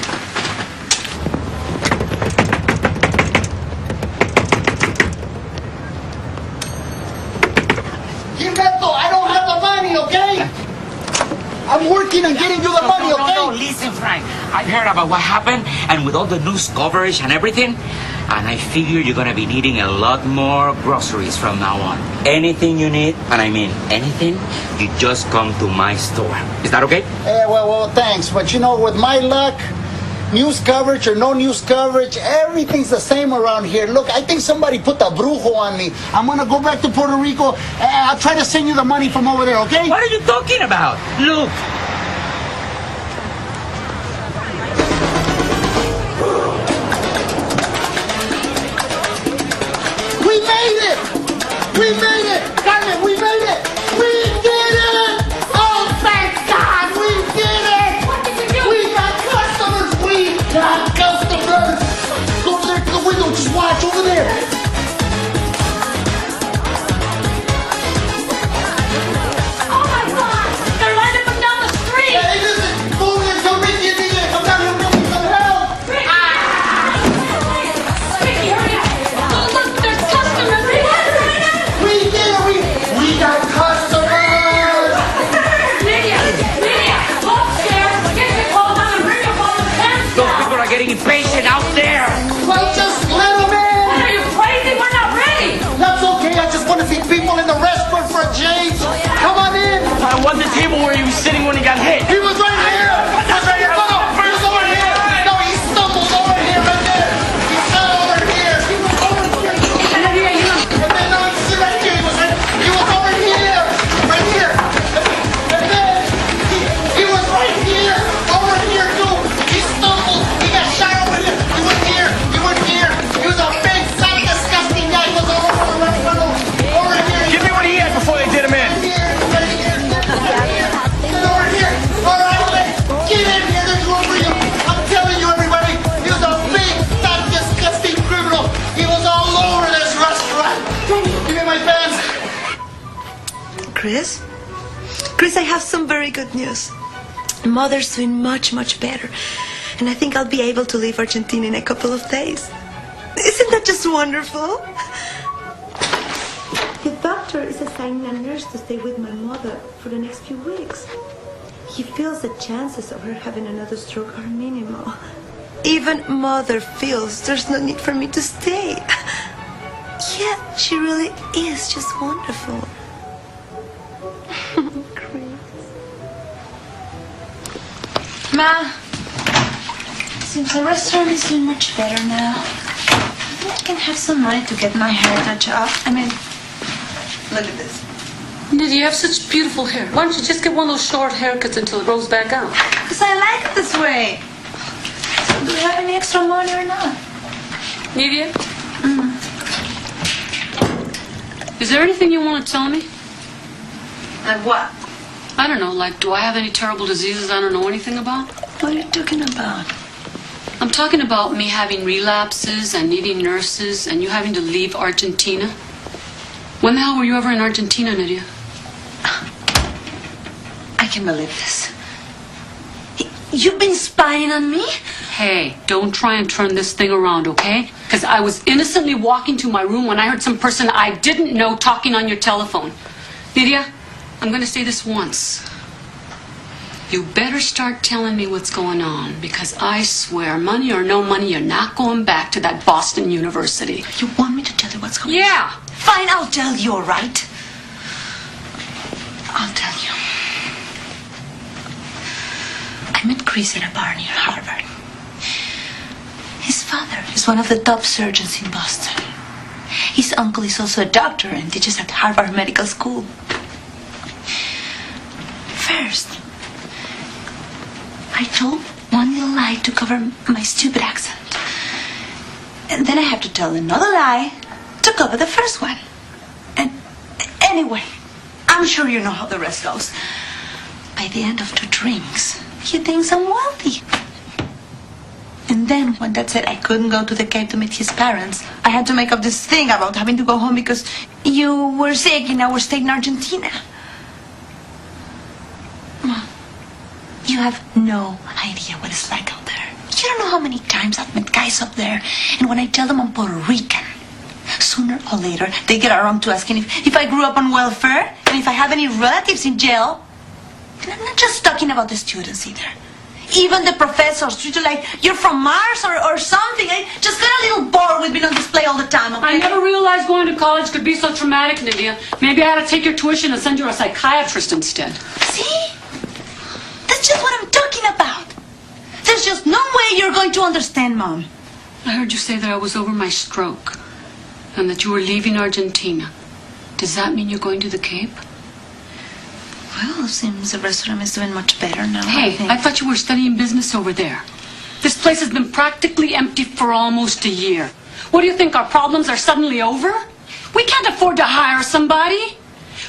Gilberto, I don't have the money, okay? I'm working on getting you the money, okay? No, listen, Frank. I heard about what happened, and with all the news coverage and everything, and I figure you're gonna be needing a lot more groceries from now on. Anything you need, and I mean anything, you just come to my store. Is that okay? Well, thanks. But you know, with my luck, news coverage or no news coverage, everything's the same around here. Look, I think somebody put the brujo on me. I'm gonna go back to Puerto Rico, and I'll try to send you the money from over there, okay? What are you talking about? Look. We made it! We made it! Carmen, we made it! We did it! Oh, thank God! We did it! What did you do? We got customers! We got customers! Go over there to the window, just watch over there! Oh my God! They're lining them down the street! Hey, listen! Go over there, come Ricky and DJ! Come down here, Ricky, come help! Ricky, hurry up! Oh, look, there's customers! We did it! We got customers! Lydia! Go upstairs, get your clothes on, and bring your phone and hands Those down! people are getting impatient out there. Well, just let them in! Are you crazy? We're not ready! That's okay, I just want to see people in the restaurant for a change! Come on in! I want the table where he was sitting when he got hit. He was right here! That's right here! No, he was over here! No, he stumbled over here, right there! He fell over here! He was over here! And then, no, he's right here! He was over here! Right here! And then, he was right here! Over here, too! He stumbled! He got shot over here! He went here! He went here! He was a big, fat, disgusting guy! He was all over the restaurant! Over here! Give me what he had before they did him in. Right here! Over here! All right, get in here! There's room for you! I'm telling you, everybody! He was a big, fat, disgusting criminal! He was all over this restaurant! Give me my pants! Chris? Chris, I have some very good news. Mother's doing much, much better. And I think I'll be able to leave Argentina in a couple of days. Isn't that just wonderful? The doctor is assigning a nurse to stay with my mother for the next few weeks. He feels the chances of her having another stroke are minimal. Even Mother feels there's no need for me to stay. Yeah, she really is just wonderful. Ma, seems the restaurant is doing much better now. can have some money to get my hair touched up. I mean, look at this. Nidhi, you have such beautiful hair. Why don't you just get one of those short haircuts until it grows back out? Because I like it this way. So do we have any extra money or not? Nidhi? Is there anything you want to tell me? Like what? I don't know, like, do I have any terrible diseases I don't know anything about? What are you talking about? I'm talking about me having relapses and needing nurses and you having to leave Argentina. When the hell were you ever in Argentina, Nydia? I can't believe this. You've been spying on me? Hey, don't try and turn this thing around, okay? Because I was innocently walking to my room when I heard some person I didn't know talking on your telephone. Nydia, I'm going to say this once. You better start telling me what's going on, because I swear, money or no money, you're not going back to that Boston University. You want me to tell you what's going on? Yeah. Fine, I'll tell you, all right? I'll tell you. I met Chris at a bar near Harvard. His father is one of the top surgeons in Boston. His uncle is also a doctor and teaches at Harvard Medical School. First, I told one little lie to cover my stupid accent. And then I have to tell another lie to cover the first one. And anyway, I'm sure you know how the rest goes. By the end of 2 drinks, he thinks I'm wealthy. And then when Dad said I couldn't go to the Cape to meet his parents, I had to make up this thing about having to go home because you were sick in our state in Argentina. Mom, you have no idea what it's like out there. You don't know how many times I've met guys up there, and when I tell them I'm Puerto Rican, sooner or later they get around to asking if I grew up on welfare and if I have any relatives in jail. And I'm not just talking about the students either. Even the professors treat you like you're from Mars or something. I just got a little bored with being on display all the time, okay? I never realized going to college could be so traumatic, Nydia. Maybe I had to take your tuition and send you to a psychiatrist instead. See? That's just what I'm talking about. There's just no way you're going to understand, Mom. I heard you say that I was over my stroke and that you were leaving Argentina. Does that mean you're going to the Cape? Well, it seems the restaurant is doing much better now. Hey, I thought you were studying business over there. This place has been practically empty for almost a year. What do you think, our problems are suddenly over? We can't afford to hire somebody.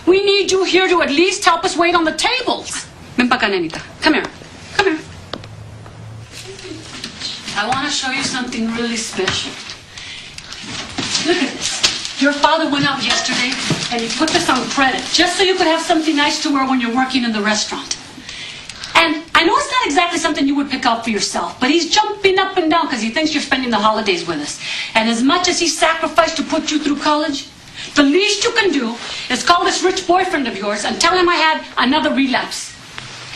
We need you here to at least help us wait on the tables. Ven pa' acá, nenita. Come here. Come here. I want to show you something really special. Look at this. Your father went out yesterday and he put this on credit just so you could have something nice to wear when you're working in the restaurant. And I know it's not exactly something you would pick out for yourself, but he's jumping up and down because he thinks you're spending the holidays with us. And as much as he sacrificed to put you through college, the least you can do is call this rich boyfriend of yours and tell him I had another relapse.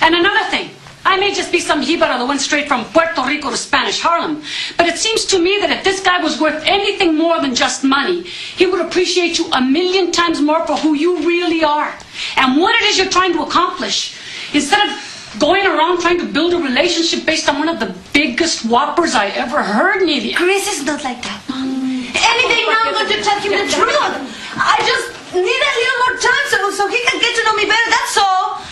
And another thing, I may just be some jíbaro that went straight from Puerto Rico to Spanish Harlem, but it seems to me that if this guy was worth anything more than just money, he would appreciate you 1,000,000 times more for who you really are and what it is you're trying to accomplish. Instead of going around trying to build a relationship based on one of the biggest whoppers I ever heard, Nydia. Chris is not like that, Mom. Anything now, I'm going to tell him the truth. I just need a little more time so he can get to know me better, that's all.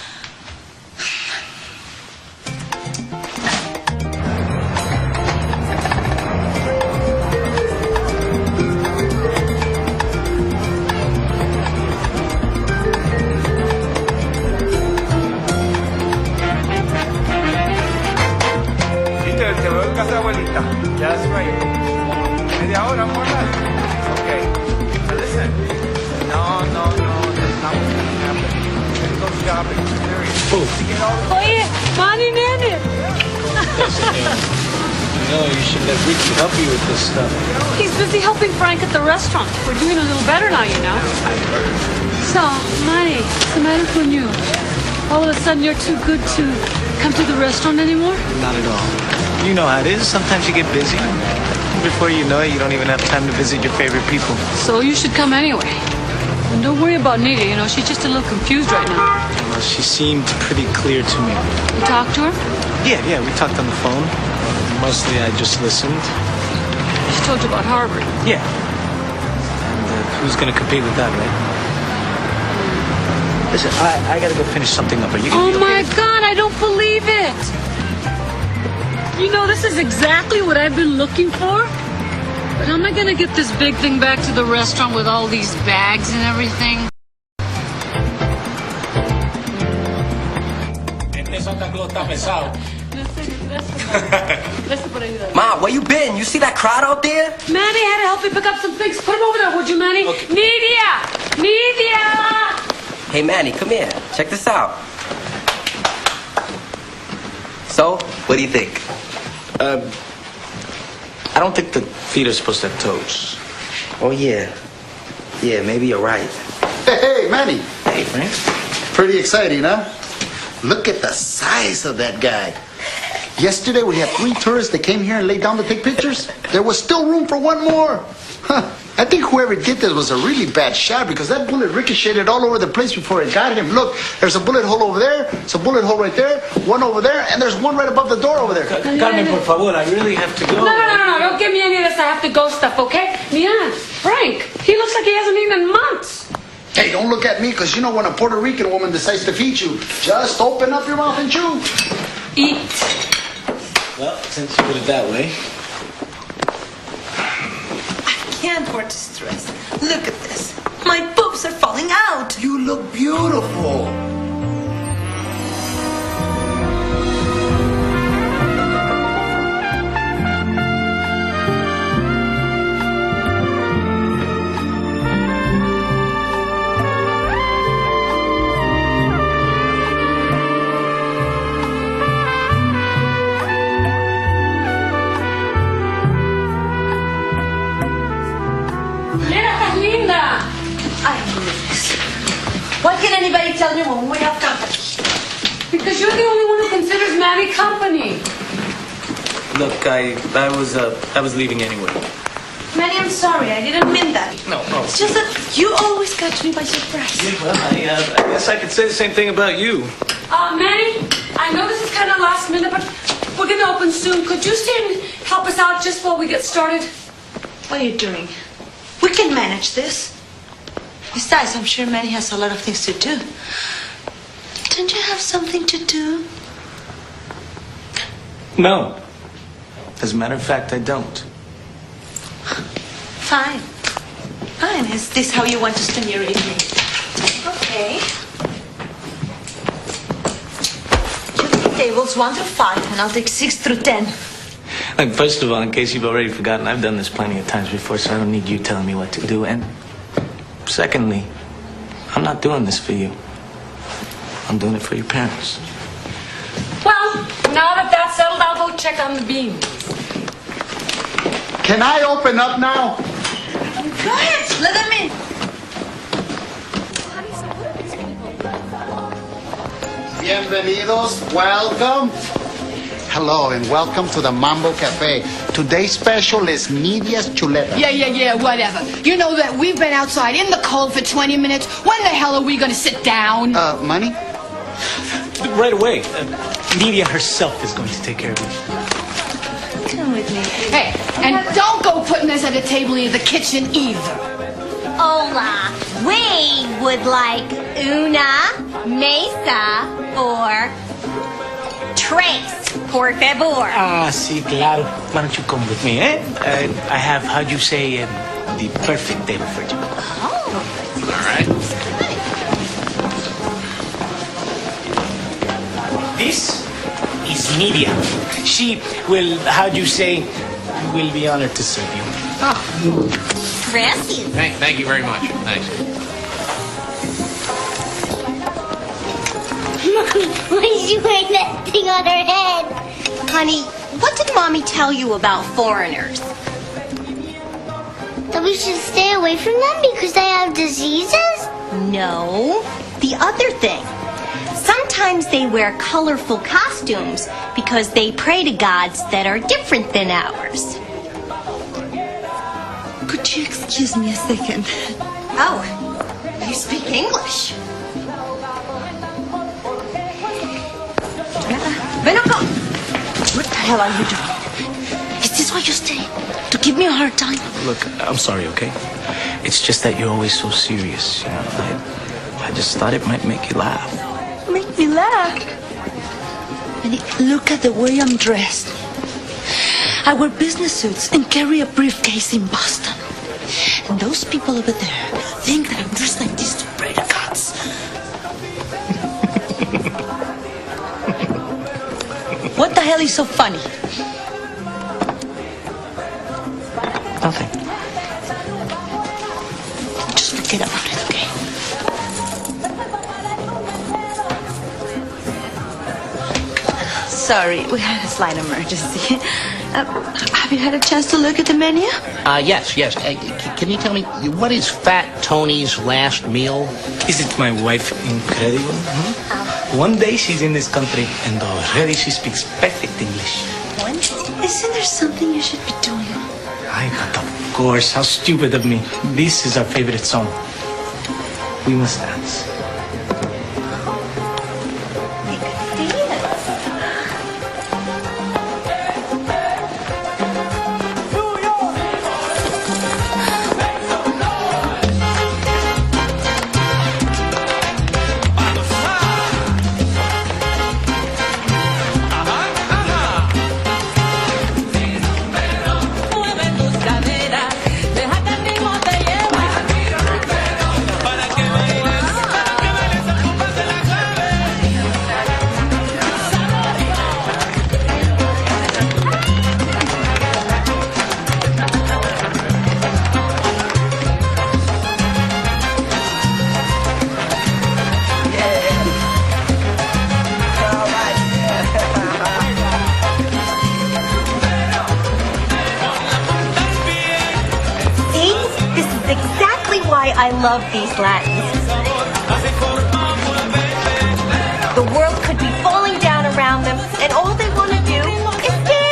Te veo en casa de abuelita. Just right. Media hora, more or less. Okay. Now listen. No. That's not what's going to happen. We're going to go shopping. Serious. Oye, Manny Nene. No, you should let Ricky help you with this stuff. He's busy helping Frank at the restaurant. We're doing a little better now, you know. So, Manny, what's the matter with you? All of a sudden you're too good to come to the restaurant anymore? Not at all. You know how it is. Sometimes you get busy. Before you know it, you don't even have time to visit your favorite people. So you should come anyway. And don't worry about Nita, you know, she's just a little confused right now. Well, she seemed pretty clear to me. You talked to her? Yeah, we talked on the phone. Mostly I just listened. she told you about Harvard. Yeah. And who's going to compete with that, right? Listen, I got to go finish something up. Are you going to be okay? Oh, my God, I don't believe it. You know, this is exactly what I've been looking for. But how am I going to get this big thing back to the restaurant with all these bags and everything? Ma, where you been? You see that crowd out there? Manny had to help me pick up some things. Put them over there, would you, Manny? Okay. Nidia! Hey, Manny, come here. Check this out. So, what do you think? I don't think the feet are supposed to have toes. Oh, yeah. Yeah, maybe you're right. Hey, Manny. Hey, Frank. Pretty exciting, huh? Look at the size of that guy. Yesterday we had 3 tourists that came here and laid down to take pictures. There was still room for one more. Huh. I think whoever did this was a really bad shot because that bullet ricocheted all over the place before it got him. Look, there's a bullet hole over there, there's a bullet hole right there, one over there, and there's one right above the door over there. Carmen, por favor, I really have to go. No, don't give me any of this I have to go stuff, okay? Mian, Frank, he looks like he hasn't eaten in months. Hey, don't look at me, because you know when a Puerto Rican woman decides to feed you, just open up your mouth and chew. Eat. Well, since you put it that way. I can't afford to stress. Look at this. My boobs are falling out. You look beautiful. Why can't anybody tell me when we have company? Because you're the only one who considers Manny company. Look, I was leaving anyway. Manny, I'm sorry. I didn't mean that. No. It's just that you always catch me by surprise. Yeah, well, I guess I could say the same thing about you. Manny, I know this is kind of last minute, but we're going to open soon. Could you stay and help us out just while we get started? What are you doing? We can manage this. Besides, I'm sure Manny has a lot of things to do. Don't you have something to do? No. As a matter of fact, I don't. Fine. Fine. Is this how you want to spend your evening? Okay. You take tables 1 to 5, and I'll take 6 through 10. Like, first of all, in case you've already forgotten, I've done this plenty of times before, so I don't need you telling me what to do. And secondly, I'm not doing this for you. I'm doing it for your parents. Well, now that that's settled, I'll go check on the beans. Can I open up now? Go ahead, let them in. Bienvenidos, welcome. Hello and welcome to the Mambo Cafe. Today's special is Nidia's chuleta. Yeah, whatever. You know that we've been outside in the cold for 20 minutes. When the hell are we going to sit down? Money? Right away. Nidia herself is going to take care of you. Come with me. Hey, and don't go putting us at a table in the kitchen either. Hola. We would like una, mesa, or tres, por favor. Sí, claro. Why don't you come with me, eh? I have, how'd you say, the perfect table for you. Oh. All right. This is Nidia. She will, how'd you say, will be honored to serve you. Gracias. Thank you very much. Thanks. Why is she wearing that thing on her head? Honey, what did Mommy tell you about foreigners? That we should stay away from them because they have diseases? No, the other thing. Sometimes they wear colorful costumes because they pray to gods that are different than ours. Could you excuse me a second? Oh, you speak English. Ven acá. What the hell are you doing? Is this why you stay? To give me a hard time? Look, I'm sorry, okay? It's just that you're always so serious, you know. I just thought it might make you laugh. Make me laugh. And look at the way I'm dressed. I wear business suits and carry a briefcase in Boston. And those people over there think that I'm dressed like this to pray to gods. What the hell is so funny? Nothing. Just forget about it, okay? Sorry, we had a slight emergency. Have you had a chance to look at the menu? Yes. Can you tell me, what is Fat Tony's last meal? Isn't my wife incredible? One day she's in this country and already she speaks perfect English. Isn't there something you should be doing? Of course. How stupid of me. This is our favorite song. We must dance. I love these Latins. The world could be falling down around them, and all they want to do is dance.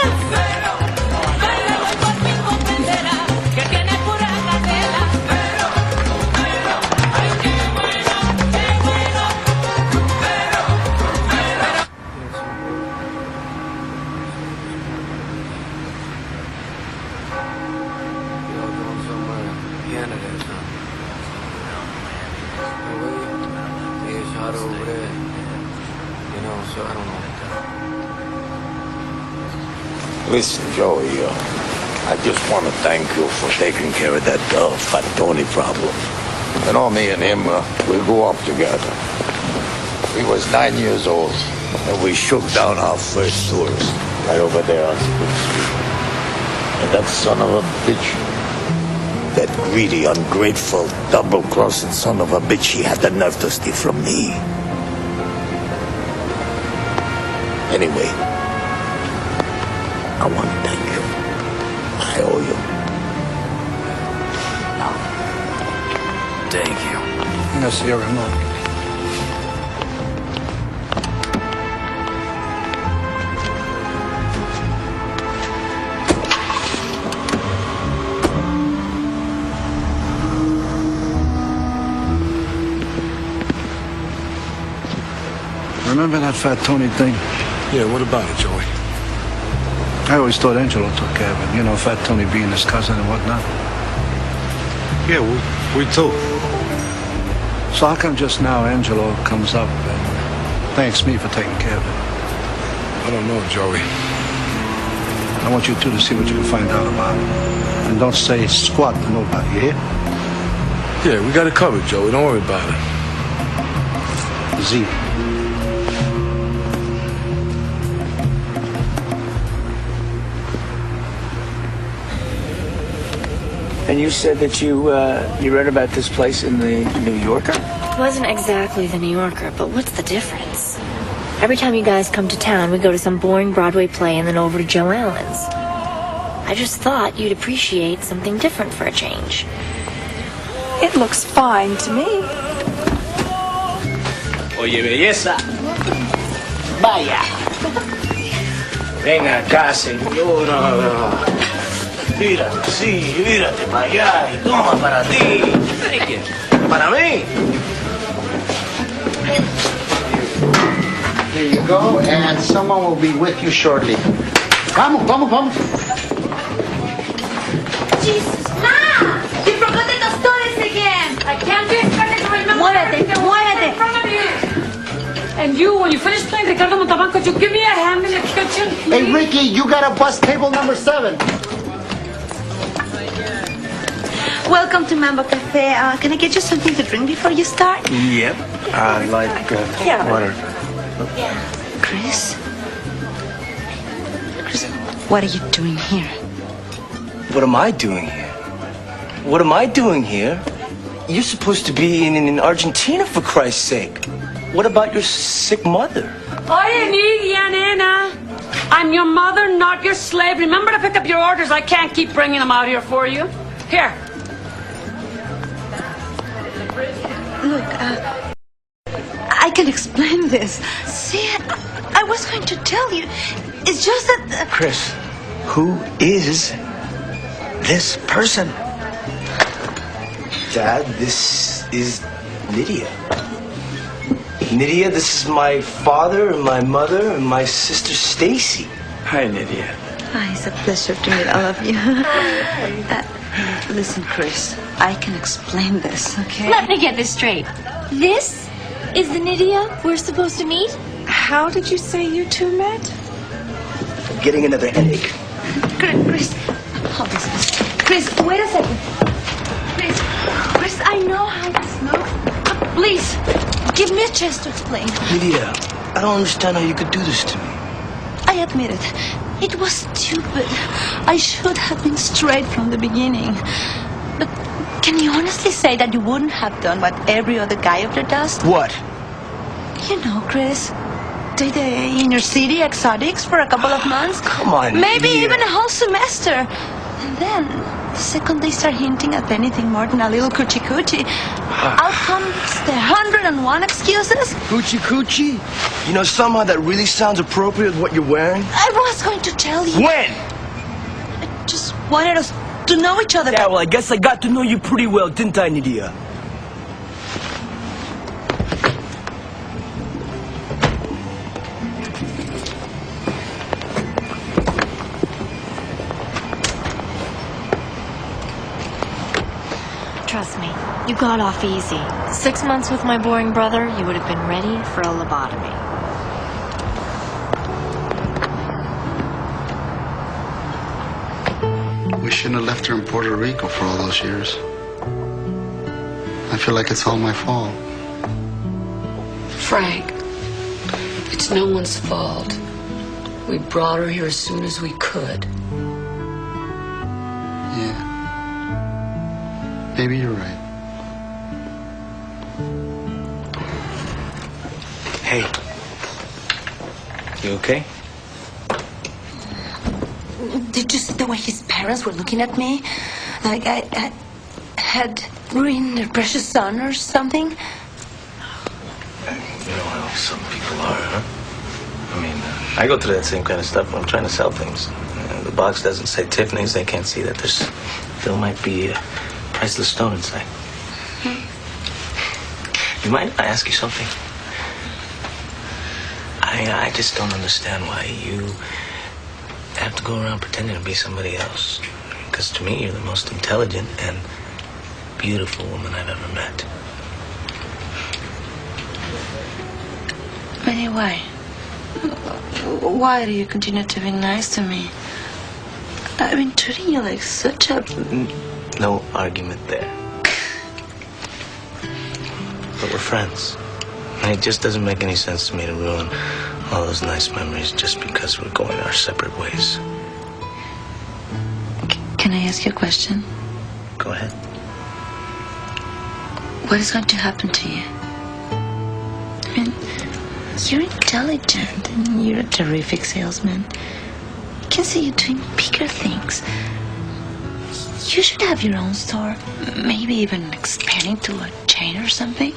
Listen, Joey, I just want to thank you for taking care of that Fat Tony problem. You know, me and him, we grew up together. He was 9 years old, and we shook down our first tourist right over there on Spring Street. And that son of a bitch, that greedy, ungrateful, double-crossing son of a bitch, he had the nerve to steal from me. Anyway, I want to thank you. I owe you. Thank you. Merci, Raymond. Remember that Fat Tony thing? Yeah, what about it, Joey? I always thought Angelo took care of it. You know, Fat Tony being his cousin and whatnot. Yeah, we too. So how come just now Angelo comes up and thanks me for taking care of it? I don't know, Joey. I want you two to see what you can find out about it. And don't say squat to nobody, you hear? Yeah, we got it covered, Joey. Don't worry about it. Z. And you said that you read about this place in the New Yorker? It wasn't exactly the New Yorker, but what's the difference? Every time you guys come to town, we go to some boring Broadway play and then over to Joe Allen's. I just thought you'd appreciate something different for a change. It looks fine to me. Oye, belleza. Vaya. Venga acá, señora. Mírate, sí, mírate para allá y toma para ti. Thank you. Para mí. There you go, and someone will be with you shortly. Vamos. you, when you finish playing Ricardo Montalban, could you give me a hand in the kitchen, please? Hey, Ricky, you gotta bus table number 7. Welcome to Mambo Cafe. Can I get you something to drink before you start? Yep. I like water. Chris? Chris, what are you doing here? What am I doing here? What am I doing here? You're supposed to be in Argentina, for Christ's sake. What about your sick mother? Oye, niña, nena. I'm your mother, not your slave. Remember to pick up your orders. I can't keep bringing them out here for you. Here. Look, I can explain this. See, I was going to tell you. It's just that... Chris, who is this person? Dad, this is Lydia. Nydia, this is my father and my mother and my sister Stacy. Hi, Nydia. Hi, it's a pleasure to meet all of you. Listen, Chris, I can explain this, okay? Let me get this straight. This is the Nydia we're supposed to meet? How did you say you two met? Getting another headache. Chris, hold this. Chris, wait a second. Chris, I know how you smell. But please, give me a chance to explain. Nydia, I don't understand how you could do this to me. I admit it. It was stupid. I should have been straight from the beginning. But can you honestly say that you wouldn't have done what every other guy up there does? What? You know, Chris, date the inner city exotics for a couple of months. Come on, maybe Nydia. even a whole semester. And then, the second they start hinting at anything more than a little coochie-coochie, out comes the 101 excuses. Coochie-coochie? You know, somehow that really sounds appropriate with what you're wearing. I was going to tell you. When? I just wanted us to know each other. Yeah, well, I guess I got to know you pretty well, didn't I, Nydia? Trust me, you got off easy. 6 months with my boring brother, you would have been ready for a lobotomy. We shouldn't have left her in Puerto Rico for all those years. I feel like it's all my fault. Frank, it's no one's fault. We brought her here as soon as we could. Yeah. Maybe you're right. Hey. You okay? Did you see the way his parents were looking at me? Like I had ruined their precious son or something? You know how some people are, huh? I mean, I go through that same kind of stuff when I'm trying to sell things. The box doesn't say Tiffany's. They can't see that there's still might be a priceless stone inside. You mind if I ask you something? I just don't understand why you have to go around pretending to be somebody else. Because to me, you're the most intelligent and beautiful woman I've ever met. Anyway, why do you continue to be nice to me? I've been treating you like such a... No argument there. But we're friends. And it just doesn't make any sense to me to ruin all those nice memories just because we're going our separate ways. Can I ask you a question? Go ahead. What is going to happen to you? I mean, you're intelligent and you're a terrific salesman. I can see you doing bigger things. You should have your own store. Maybe even expanding to a chain or something.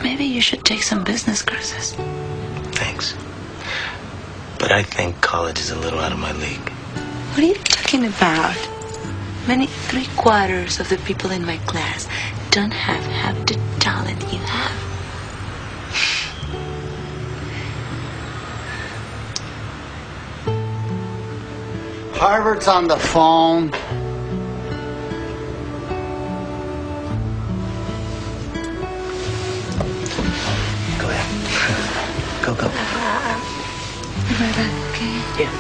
Maybe you should take some business courses. Thanks. But I think college is a little out of my league. What are you talking about? Many 3/4 of the people in my class don't have half the talent you have. Harvard's on the phone. Go, go. Be right back, okay? Yeah.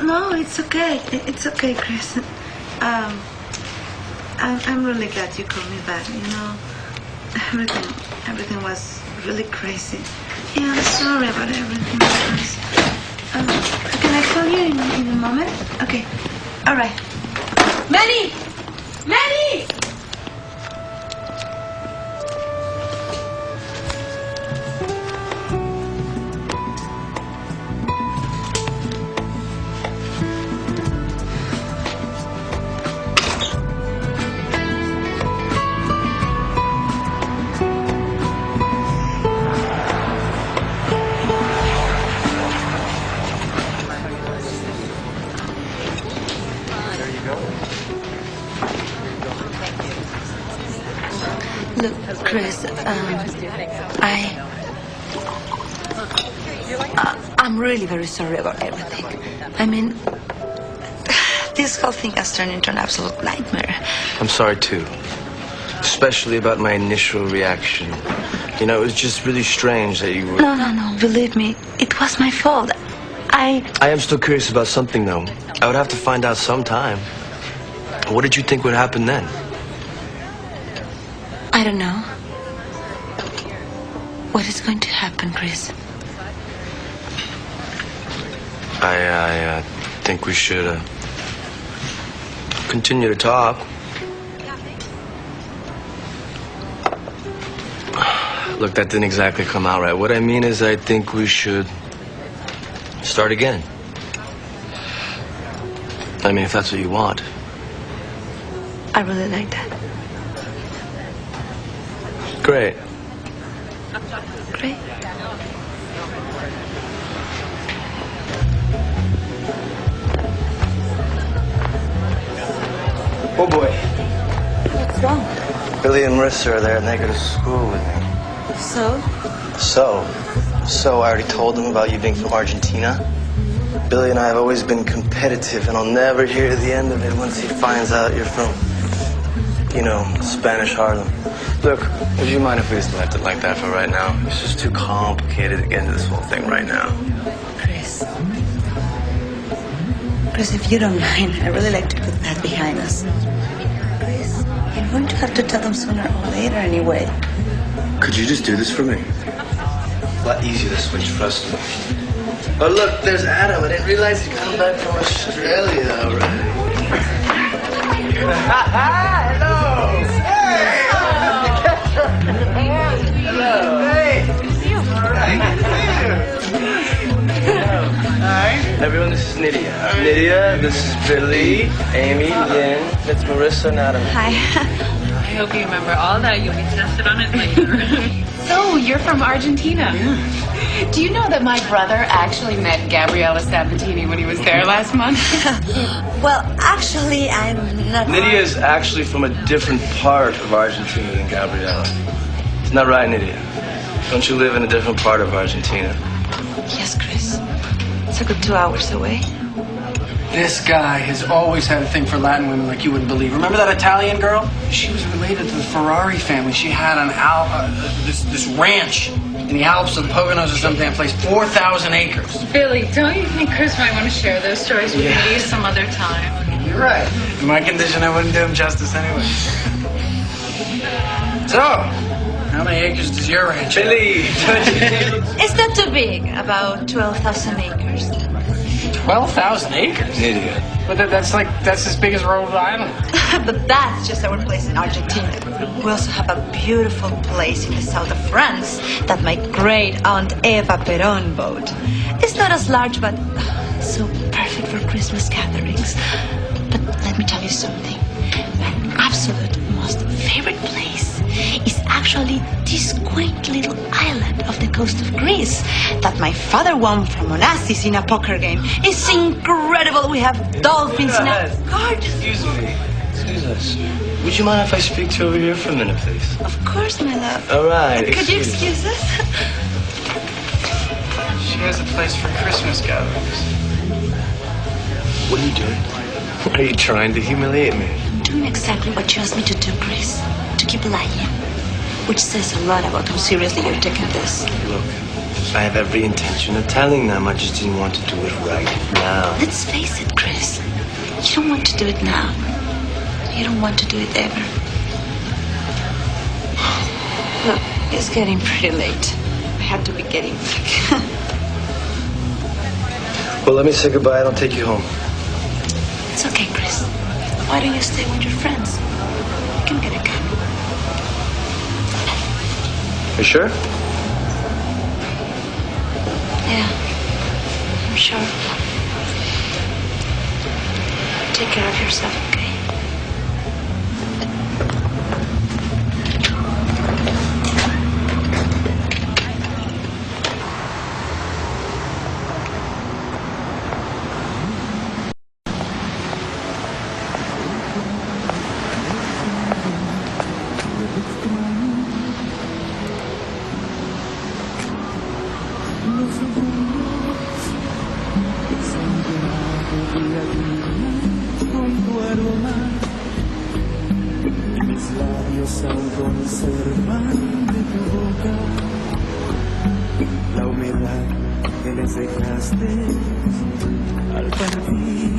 No, it's okay. It's okay, Chris. I'm really glad you called me back. You know, everything was really crazy. Yeah, I'm sorry about everything. Can I call you in a moment? Okay. All right. Manny! Manny! Look, Chris, I'm really very sorry about everything. I mean, this whole thing has turned into an absolute nightmare. I'm sorry, too. Especially about my initial reaction. You know, it was just really strange that you were... No, believe me, it was my fault. I am still curious about something, though. I would have to find out sometime. What did you think would happen then? I don't know. What is going to happen, Chris? I think we should continue to talk. Look, that didn't exactly come out right. What I mean is I think we should start again. I mean, if that's what you want. I really like that. Great. Great. Oh, boy. What's wrong? Billy and Marissa are there, and they go to school with me. So, I already told them about you being from Argentina. Billy and I have always been competitive, and I'll never hear the end of it once he finds out you're from, you know, Spanish Harlem. Look, would you mind if we just left it like that for right now? It's just too complicated to get into this whole thing right now. Chris, if you don't mind, I'd really like to put that behind us. Chris, you're going to have to tell them sooner or later anyway. Could you just do this for me? A lot easier to switch, trust me. Oh, look, there's Adam. I didn't realize he'd come back from Australia already. Hello! Hey! Hello! Hey! Hi. Everyone, this is Nydia. Nydia, this is Billy, Amy, Lynn, that's Marissa and Adam. Hi. I hope you remember all that. You'll be tested on it later. So, you're from Argentina. Yeah. Do you know that my brother actually met Gabriella Sabatini when he was there last month? Well, actually, I'm not... Nydia is actually from a different part of Argentina than Gabriella. Isn't that right, Nydia? Don't you live in a different part of Argentina? Yes, Chris. It's a good 2 hours away. This guy has always had a thing for Latin women like you wouldn't believe. Remember that Italian girl? She was related to the Ferrari family. She had an this ranch in the Alps or the Poconos or some damn place, 4,000 acres. Billy, don't you think Chris might want to share those stories with you some other time? You're right. In my condition, I wouldn't do him justice anyway. So, how many acres does your ranch have? Billy! It's not too big, about 12,000 acres. 12,000 acres? Idiot. But that's as big as Rhode Island. But that's just our place in Argentina. We also have a beautiful place in the south of France that my great aunt Eva Perón bought. It's not as large, but so perfect for Christmas gatherings. But let me tell you something. My absolute most favorite place is actually this quaint little island off the coast of Greece that my father won from Onassis in a poker game. It's incredible. We have dolphins in our garden. Excuse me. Excuse us. Would you mind if I speak to you over here for a minute, please? Of course, my love. All right. Could you excuse us? She has a place for Christmas gatherings. What are you doing? Are you trying to humiliate me? Doing exactly what you asked me to do, Chris. To keep lying. Which says a lot about how seriously you're taking this. Look, I have every intention of telling them. I just didn't want to do it right now. Let's face it, Chris. You don't want to do it now. You don't want to do it ever. Look, it's getting pretty late. I have to be getting back. Well, let me say goodbye. I'll take you home. It's okay, Chris. Why don't you stay with your friends? You can get a cab. You sure? Yeah, I'm sure. Take care of yourself, okay? La humedad que les dejaste al partir,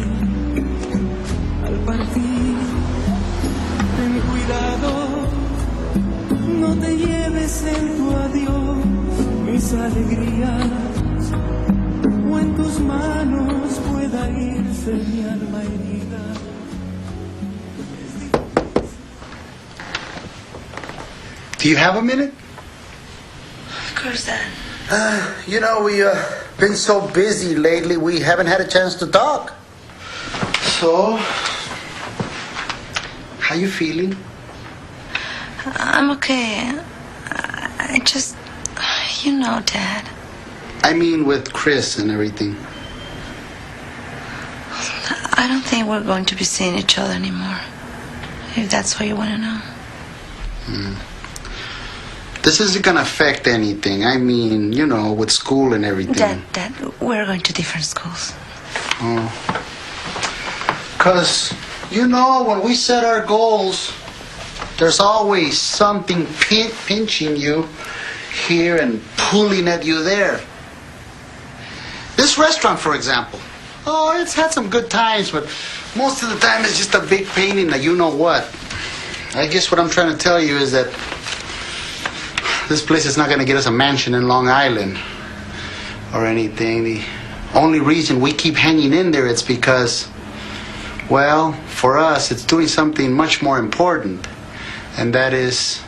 ten cuidado, no te lleves en tu adiós mis alegrías, o en tus manos pueda irse mi alma herida. Do you have a minute? Of course, Dad. You know, we've been so busy lately, we haven't had a chance to talk. So, how you feeling? I'm okay. I just, you know, Dad. I mean, with Chris and everything. I don't think we're going to be seeing each other anymore. If that's what you want to know. This isn't gonna affect anything. I mean, you know, with school and everything. Dad, we're going to different schools. Oh. 'Cause, you know, when we set our goals, there's always something pinching you here and pulling at you there. This restaurant, for example. Oh, it's had some good times, but most of the time it's just a big pain in the you-know-what. I guess what I'm trying to tell you is that this place is not going to get us a mansion in Long Island or anything. The only reason we keep hanging in there is because, well, for us, it's doing something much more important. And that is,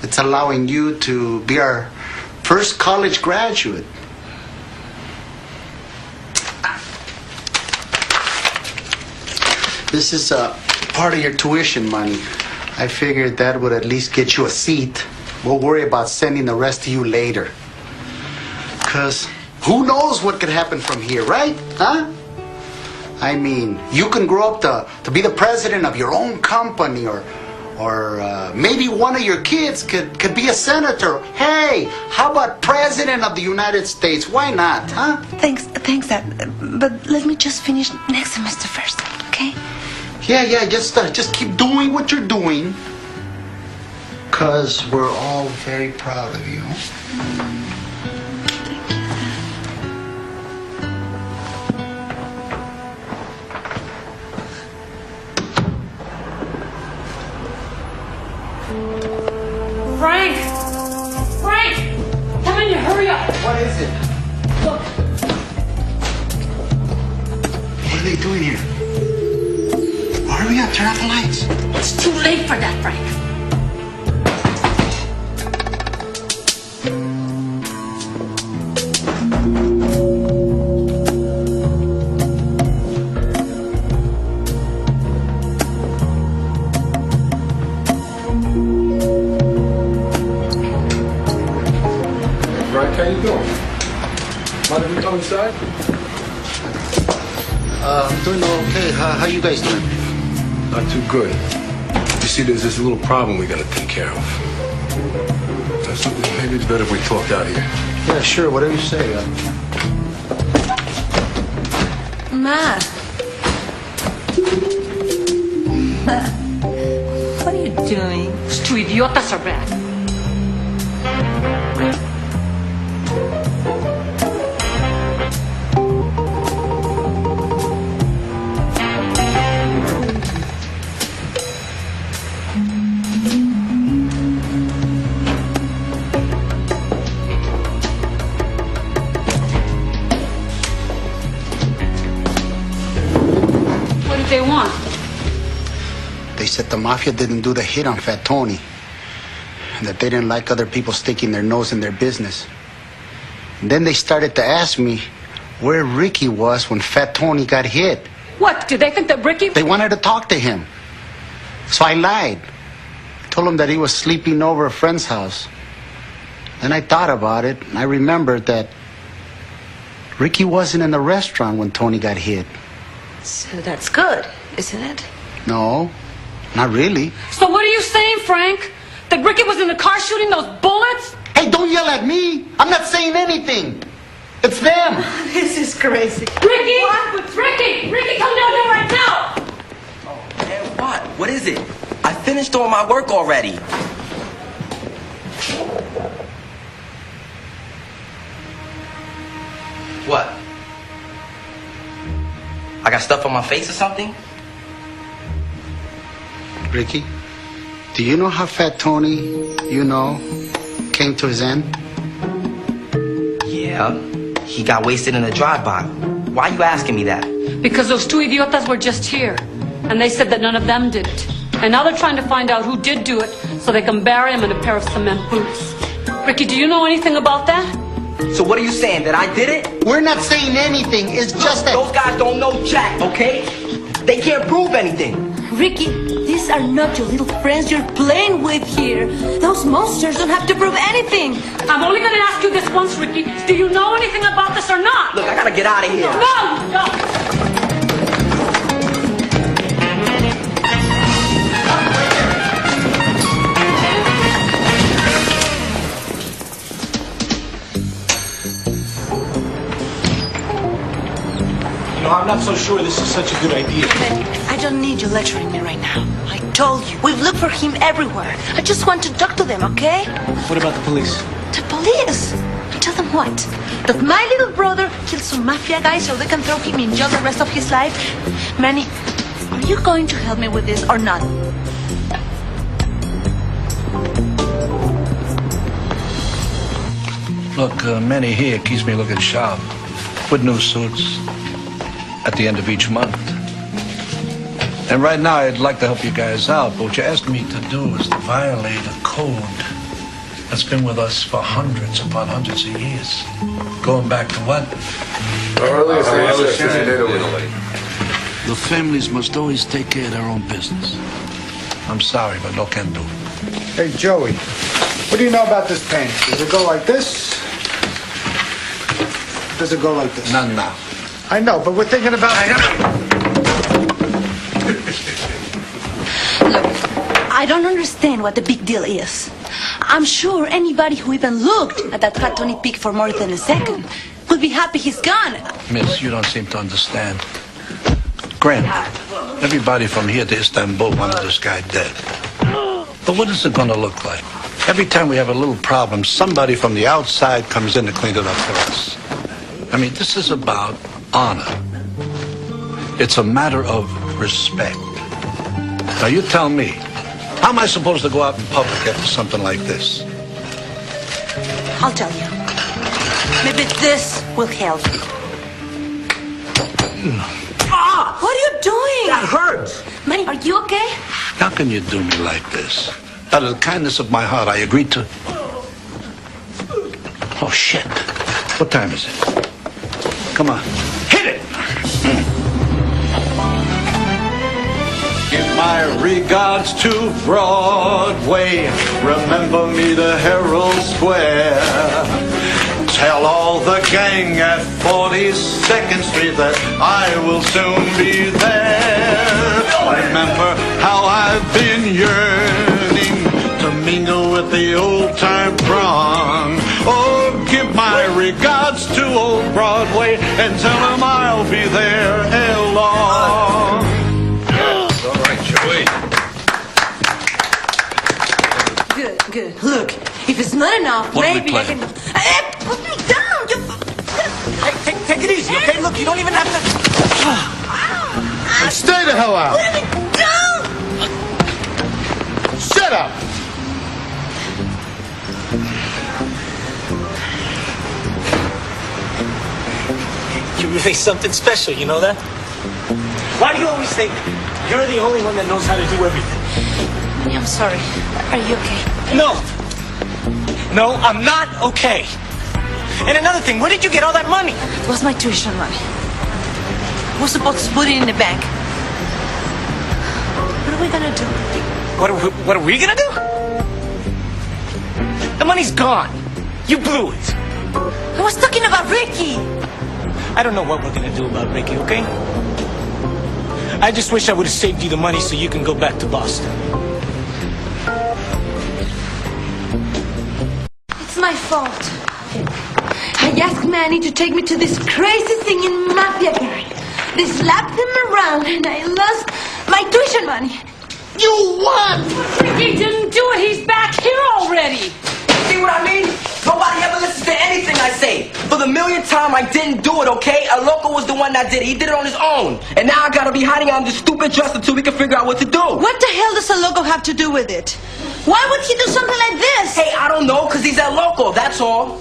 it's allowing you to be our first college graduate. This is a part of your tuition money. I figured that would at least get you a seat. We'll worry about sending the rest to you later. 'Cause who knows what could happen from here, right? Huh? I mean, you can grow up to be the president of your own company, or maybe one of your kids could be a senator. Hey, how about president of the United States? Why not, huh? Thanks, Dad. But let me just finish next semester first, okay? Yeah, just keep doing what you're doing. 'Cause we're all very proud of you. Frank! Come in here, hurry up! What is it? Look. What are they doing here? Hurry up, turn off the lights. It's too late for that, Frank. How you doing? Mind if we come inside? I'm doing okay. How you guys doing? Not too good. You see, there's this little problem we gotta take care of. So maybe it's better if we talk out here. Yeah, sure. Whatever you say. Matt. What are you doing? Those two idiotas are back. What did they want? They said the mafia didn't do the hit on Fat Tony, and that they didn't like other people sticking their nose in their business. And then they started to ask me where Ricky was when Fat Tony got hit. What? Did they think that Ricky... They wanted to talk to him. So I lied. Told him that he was sleeping over a friend's house. Then I thought about it, and I remembered that Ricky wasn't in the restaurant when Tony got hit. So that's good, isn't it? No, not really. So what are you saying, Frank? That Ricky was in the car shooting those bullets? Hey, don't yell at me. I'm not saying anything. It's them. This is crazy. Ricky! Ricky! Ricky, come down here right now! Man, what? What is it? I finished all my work already. What? I got stuff on my face or something? Ricky, do you know how Fat Tony, came to his end? Yeah. He got wasted in a drive-by. Why are you asking me that? Because those two idiotas were just here, and they said that none of them did it. And now they're trying to find out who did do it so they can bury him in a pair of cement boots. Ricky, do you know anything about that? So what are you saying, that I did it? We're not saying anything. It's just that... Those guys don't know jack, okay? They can't prove anything. Ricky, these are not your little friends you're playing with here. Those monsters don't have to prove anything. I'm only going to ask you this once, Ricky. Do you know anything about this or not? Look, I gotta get out of here. No! I'm not so sure this is such a good idea. I don't need you lecturing me right now. I told you, we've looked for him everywhere. I just want to talk to them, okay? What about the police? The police? Tell them what? That my little brother killed some mafia guy so they can throw him in jail the rest of his life? Manny, are you going to help me with this or not? Look, Manny here keeps me looking sharp. With new suits at the end of each month. And right now, I'd like to help you guys out, but what you asked me to do is to violate a code that's been with us for hundreds upon hundreds of years. Going back to what? The earliest ancestors in Italy. The families must always take care of their own business. I'm sorry, but no can do. Hey, Joey, what do you know about this painting? Does it go like this? Does it go like this? None now. I know, but we're thinking about... Look, I don't understand what the big deal is. I'm sure anybody who even looked at that Fat Tony pig for more than a second would be happy he's gone. Miss, you don't seem to understand. Granted, everybody from here to Istanbul wanted this guy dead. But what is it going to look like? Every time we have a little problem, somebody from the outside comes in to clean it up for us. I mean, this is about honor. It's a matter of respect. Now, you tell me, how am I supposed to go out in public after something like this? I'll tell you. Maybe this will help. Ah! What are you doing? That hurts. Manny, are you okay? How can you do me like this? Out of the kindness of my heart, I agreed to... Oh, shit. What time is it? Come on. Hit it! Give my regards to Broadway. Remember me to Herald Square. Tell all the gang at 42nd Street that I will soon be there. Remember how I've been yearning to mingle with the old-time throng. Oh, give my regards to old Broadway and tell him I'll be there ere long. enough. What are we Maybe I playing? can... Hey, put me down! You... Hey, take it easy, okay? Look, you don't even have to... Stay the hell out. Put me down! Shut up. You're really something special, you know that? Why do you always think you're the only one that knows how to do everything? I'm sorry. Are you okay? No. No, I'm not okay. And another thing, where did you get all that money? It was my tuition money. I was supposed to put it in the bank. What are we gonna do? What are we gonna do? The money's gone. You blew it. I was talking about Ricky. I don't know what we're gonna do about Ricky, okay? I just wish I would have saved you the money so you can go back to Boston. It's my fault. I asked Manny to take me to this crazy thing in Mafia Guy. They slapped him around and I lost my tuition money. You won! Ricky didn't do it. He's back here already. See what I mean? Nobody ever listens to anything I say. For the millionth time, I didn't do it, okay? A loco was the one that did it. He did it on his own. And now I gotta be hiding on this stupid dress until we can figure out what to do. What the hell does a loco have to do with it? Why would he do something like this? Hey, I don't know, because he's a loco, that's all.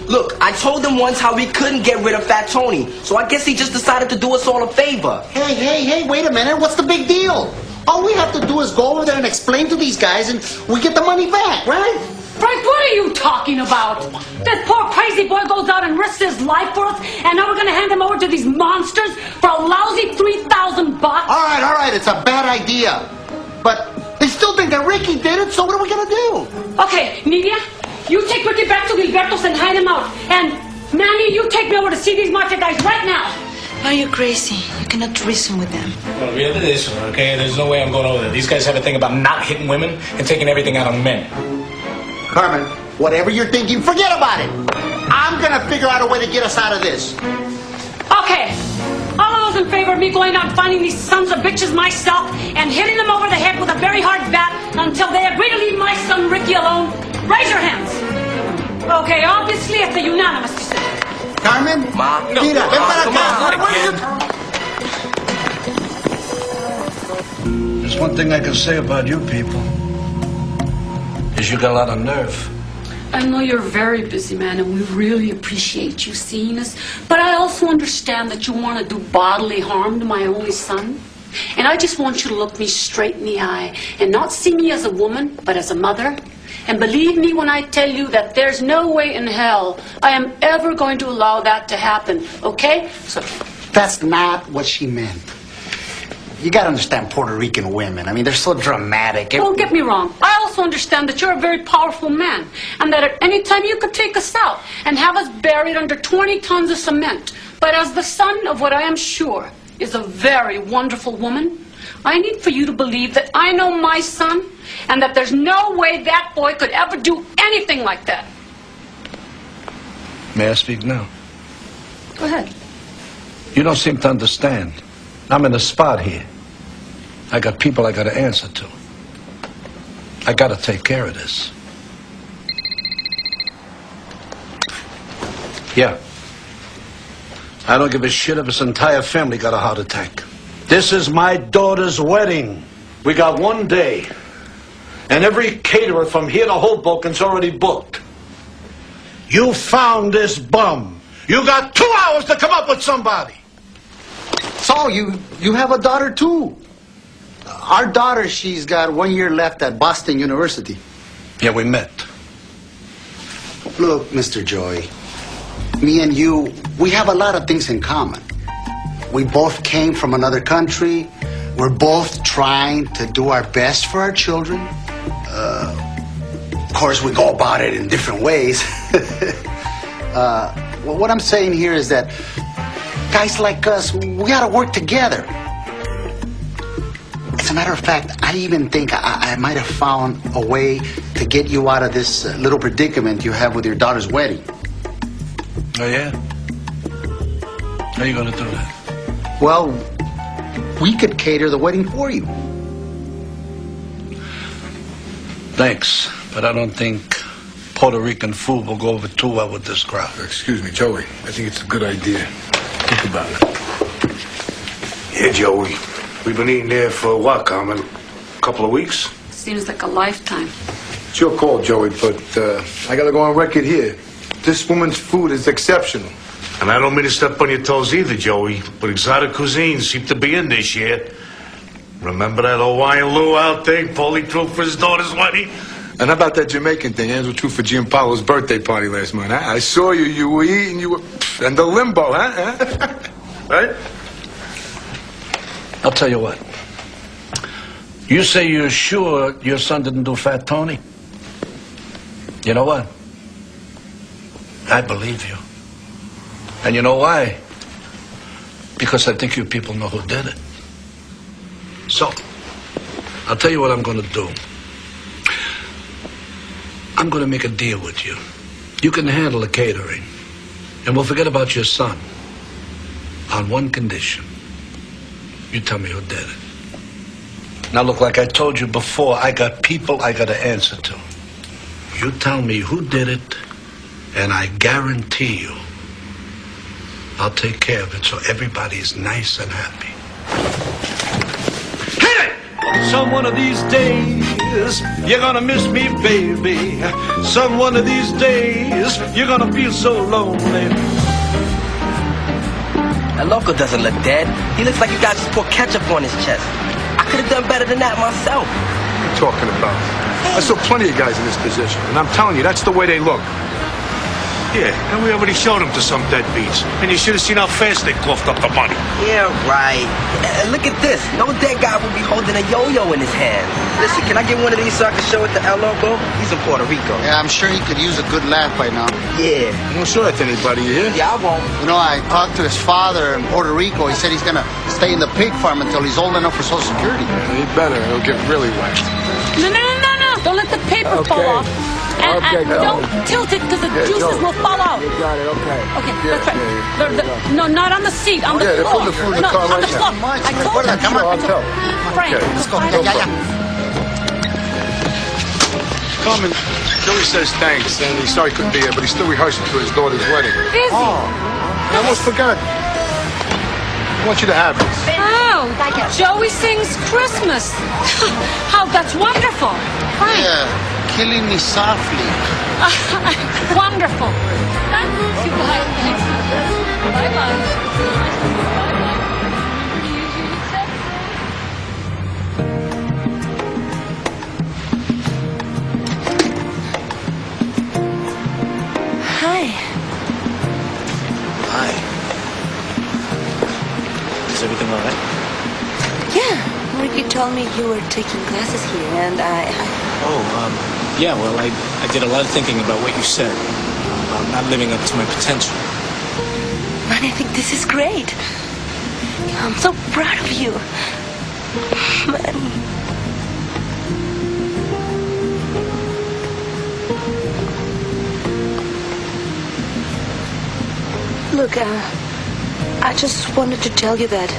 Look, I told him once how we couldn't get rid of Fat Tony, so I guess he just decided to do us all a favor. Hey, wait a minute. What's the big deal? All we have to do is go over there and explain to these guys and we get the money back, right? Frank, what are you talking about? This poor crazy boy goes out and risks his life for us, and now we're going to hand him over to these monsters for a lousy $3,000 bucks? All right, it's a bad idea. But they still think that Ricky did it, so what are we going to do? Okay, Nidia, you take Ricky back to Gilberto's and hide him out. And Manny, you take me over to see these mafia guys right now. Are you crazy? You cannot reason with them. Well, really, this one, okay? There's no way I'm going over there. These guys have a thing about not hitting women and taking everything out on men. Carmen, whatever you're thinking, forget about it. I'm going to figure out a way to get us out of this. Okay, all of those in favor of me going out and finding these sons of bitches myself and hitting them over the head with a very hard bat until they agree to leave my son Ricky alone, raise your hands. Okay, obviously it's a unanimous decision. Carmen? Ma? No. Mira, ven para acá. There's one thing I can say about you people, is you got a lot of nerve. I know you're a very busy man, and we really appreciate you seeing us, but I also understand that you want to do bodily harm to my only son. And I just want you to look me straight in the eye and not see me as a woman, but as a mother. And believe me when I tell you that there's no way in hell I am ever going to allow that to happen, okay? So that's not what she meant. You got to understand Puerto Rican women. I mean, they're so dramatic. Don't get me wrong. I also understand that you're a very powerful man, and that at any time you could take us out and have us buried under 20 tons of cement. But as the son of what I am sure is a very wonderful woman, I need for you to believe that I know my son, and that there's no way that boy could ever do anything like that. May I speak now? Go ahead. You don't seem to understand. I'm in a spot here. I got people I got to answer to. I got to take care of this. Yeah. I don't give a shit if his entire family got a heart attack. This is my daughter's wedding. We got 1 day. And every caterer from here to Hoboken's already booked. You found this bum. You got 2 hours to come up with somebody. So, you have a daughter too. Our daughter, she's got 1 year left at Boston University. Yeah, we met. Look, Mr. Joey, me and you, we have a lot of things in common. We both came from another country. We're both trying to do our best for our children. Of course, we go about it in different ways. Well, what I'm saying here is that guys like us, we gotta work together. As a matter of fact, I even think I might have found a way to get you out of this little predicament you have with your daughter's wedding. Oh, yeah? How are you gonna do that? Well, we could cater the wedding for you. Thanks, but I don't think Puerto Rican food will go over too well with this crowd. Excuse me, Joey. I think it's a good idea. Think about it. Yeah, Joey. We've been eating there for what, Carmen? A couple of weeks? Seems like a lifetime. It's your call, Joey, but I gotta go on record here. This woman's food is exceptional. And I don't mean to step on your toes either, Joey, but exotic cuisine seemed to be in this year. Remember that Hawaiian luau thing Paulie threw for his daughter's wedding? And how about that Jamaican thing Andrew threw for Gianpaolo's birthday party last month, huh? I saw you were eating, you were... And the limbo, huh? Right? I'll tell you what. You say you're sure your son didn't do Fat Tony? You know what? I believe you. And you know why? Because I think you people know who did it. So, I'll tell you what I'm going to do. I'm going to make a deal with you. You can handle the catering. And we'll forget about your son. On one condition. You tell me who did it. Now look, like I told you before, I got people I got to answer to. You tell me who did it, and I guarantee you, I'll take care of it so everybody's nice and happy. Hit it! Some one of these days, you're gonna miss me, baby. Some one of these days, you're gonna feel so lonely. That loco doesn't look dead. He looks like he got just poured ketchup on his chest. I could have done better than that myself. What are you talking about? I saw plenty of guys in this position, and I'm telling you, that's the way they look. Yeah, and we already showed him to some deadbeats. And you should have seen how fast they coughed up the money. Yeah, right. Look at this. No dead guy would be holding a yo-yo in his hand. Listen, can I get one of these so I can show it to El Loco? He's in Puerto Rico. Yeah, I'm sure he could use a good laugh by now. Yeah. You don't show that to anybody, you hear? Yeah, I won't. You know, I talked to his father in Puerto Rico. He said he's going to stay in the pig farm until he's old enough for Social Security. Yeah, he better. He'll get really whacked. No. Don't let the paper fall off. And don't tilt it because the juices will fall out. You got it, okay. Okay, that's right. No, not on the seat, on the they're floor. putting the food in the No, car on right the floor. now. I told you. Come on. I'll tell. Frank, Okay, let's go. Carmen, Joey says thanks, and he's sorry he couldn't be here, but he's still rehearsing for his daughter's wedding. Is he? I almost forgot. I want you to have this. Oh, Joey sings Christmas. How that's wonderful. Frank. Yeah, killing me softly. Wonderful. Bye-bye. Hi. Hi. Is everything all right? Yeah, Ricky told me you were taking classes here, and Yeah, well, I did a lot of thinking about what you said. About not living up to my potential. Man, I think this is great. I'm so proud of you. Man. Look, I just wanted to tell you that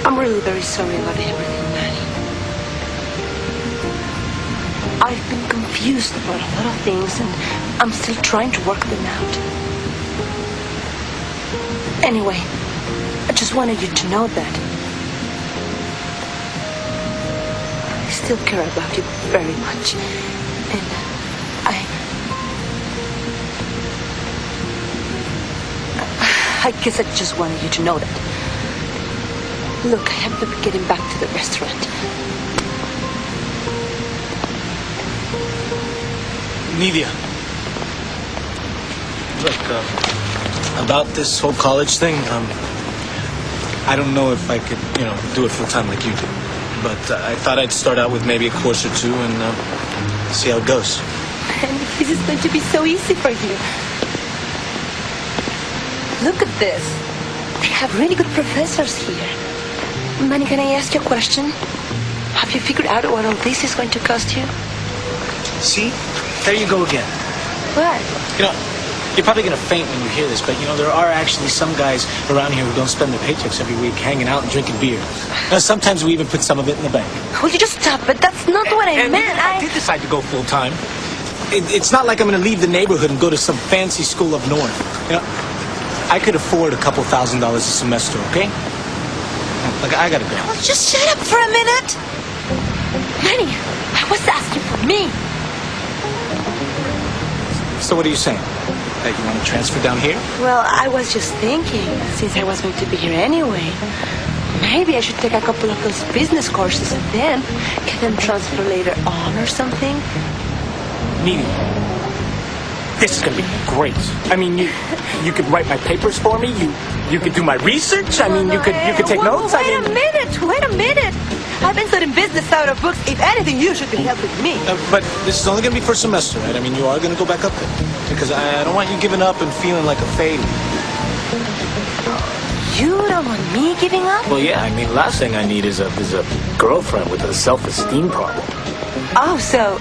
I'm really very sorry about everything, Manny. I've been confused about a lot of things, and I'm still trying to work them out. Anyway, I just wanted you to know that I still care about you very much, and I guess I just wanted you to know that. Look, I have to be getting back to the restaurant. Nidia. Look, about this whole college thing, I don't know if I could, do it full time like you do. But I thought I'd start out with maybe a course or two and see how it goes. And this is going to be so easy for you. Look at this. They have really good professors here. Manny, can I ask you a question? Have you figured out what all this is going to cost you? See? There you go again. What? You're probably gonna faint when you hear this, but you know, there are actually some guys around here who don't spend their paychecks every week hanging out and drinking beer. Sometimes we even put some of it in the bank. Will you just stop it? That's not what I meant. I did decide to go full time. It's not like I'm gonna leave the neighborhood and go to some fancy school up north. You know, I could afford a couple $1,000s a semester, okay? Look, I gotta go. Well, just shut up for a minute. Manny, I was asking for me. So what are you saying? That you want to transfer down here? Well, I was just thinking, since I was going to be here anyway, maybe I should take a couple of those business courses and then get them transfer later on or something. Needy, this is gonna be great. I mean, you could write my papers for me. You could do my research. I mean, you could take notes. Wait a minute. I've been studying business out of books. If anything, you should be helping me. But this is only gonna be for a semester, right? I mean, you are gonna go back up there because I don't want you giving up and feeling like a failure. You don't want me giving up? Well, yeah. I mean, last thing I need is a girlfriend with a self-esteem problem. Oh, so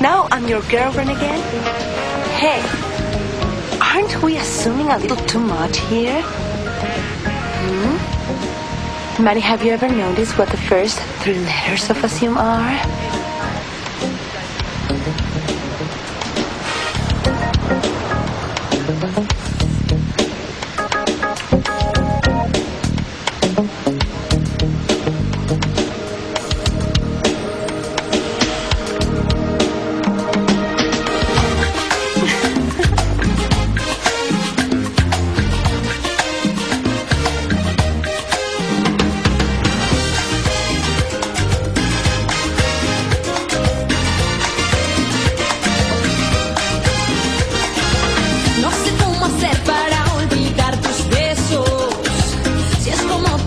now I'm your girlfriend again? Hey, aren't we assuming a little too much here? Manny, have you ever noticed what the first 3 letters of assume are?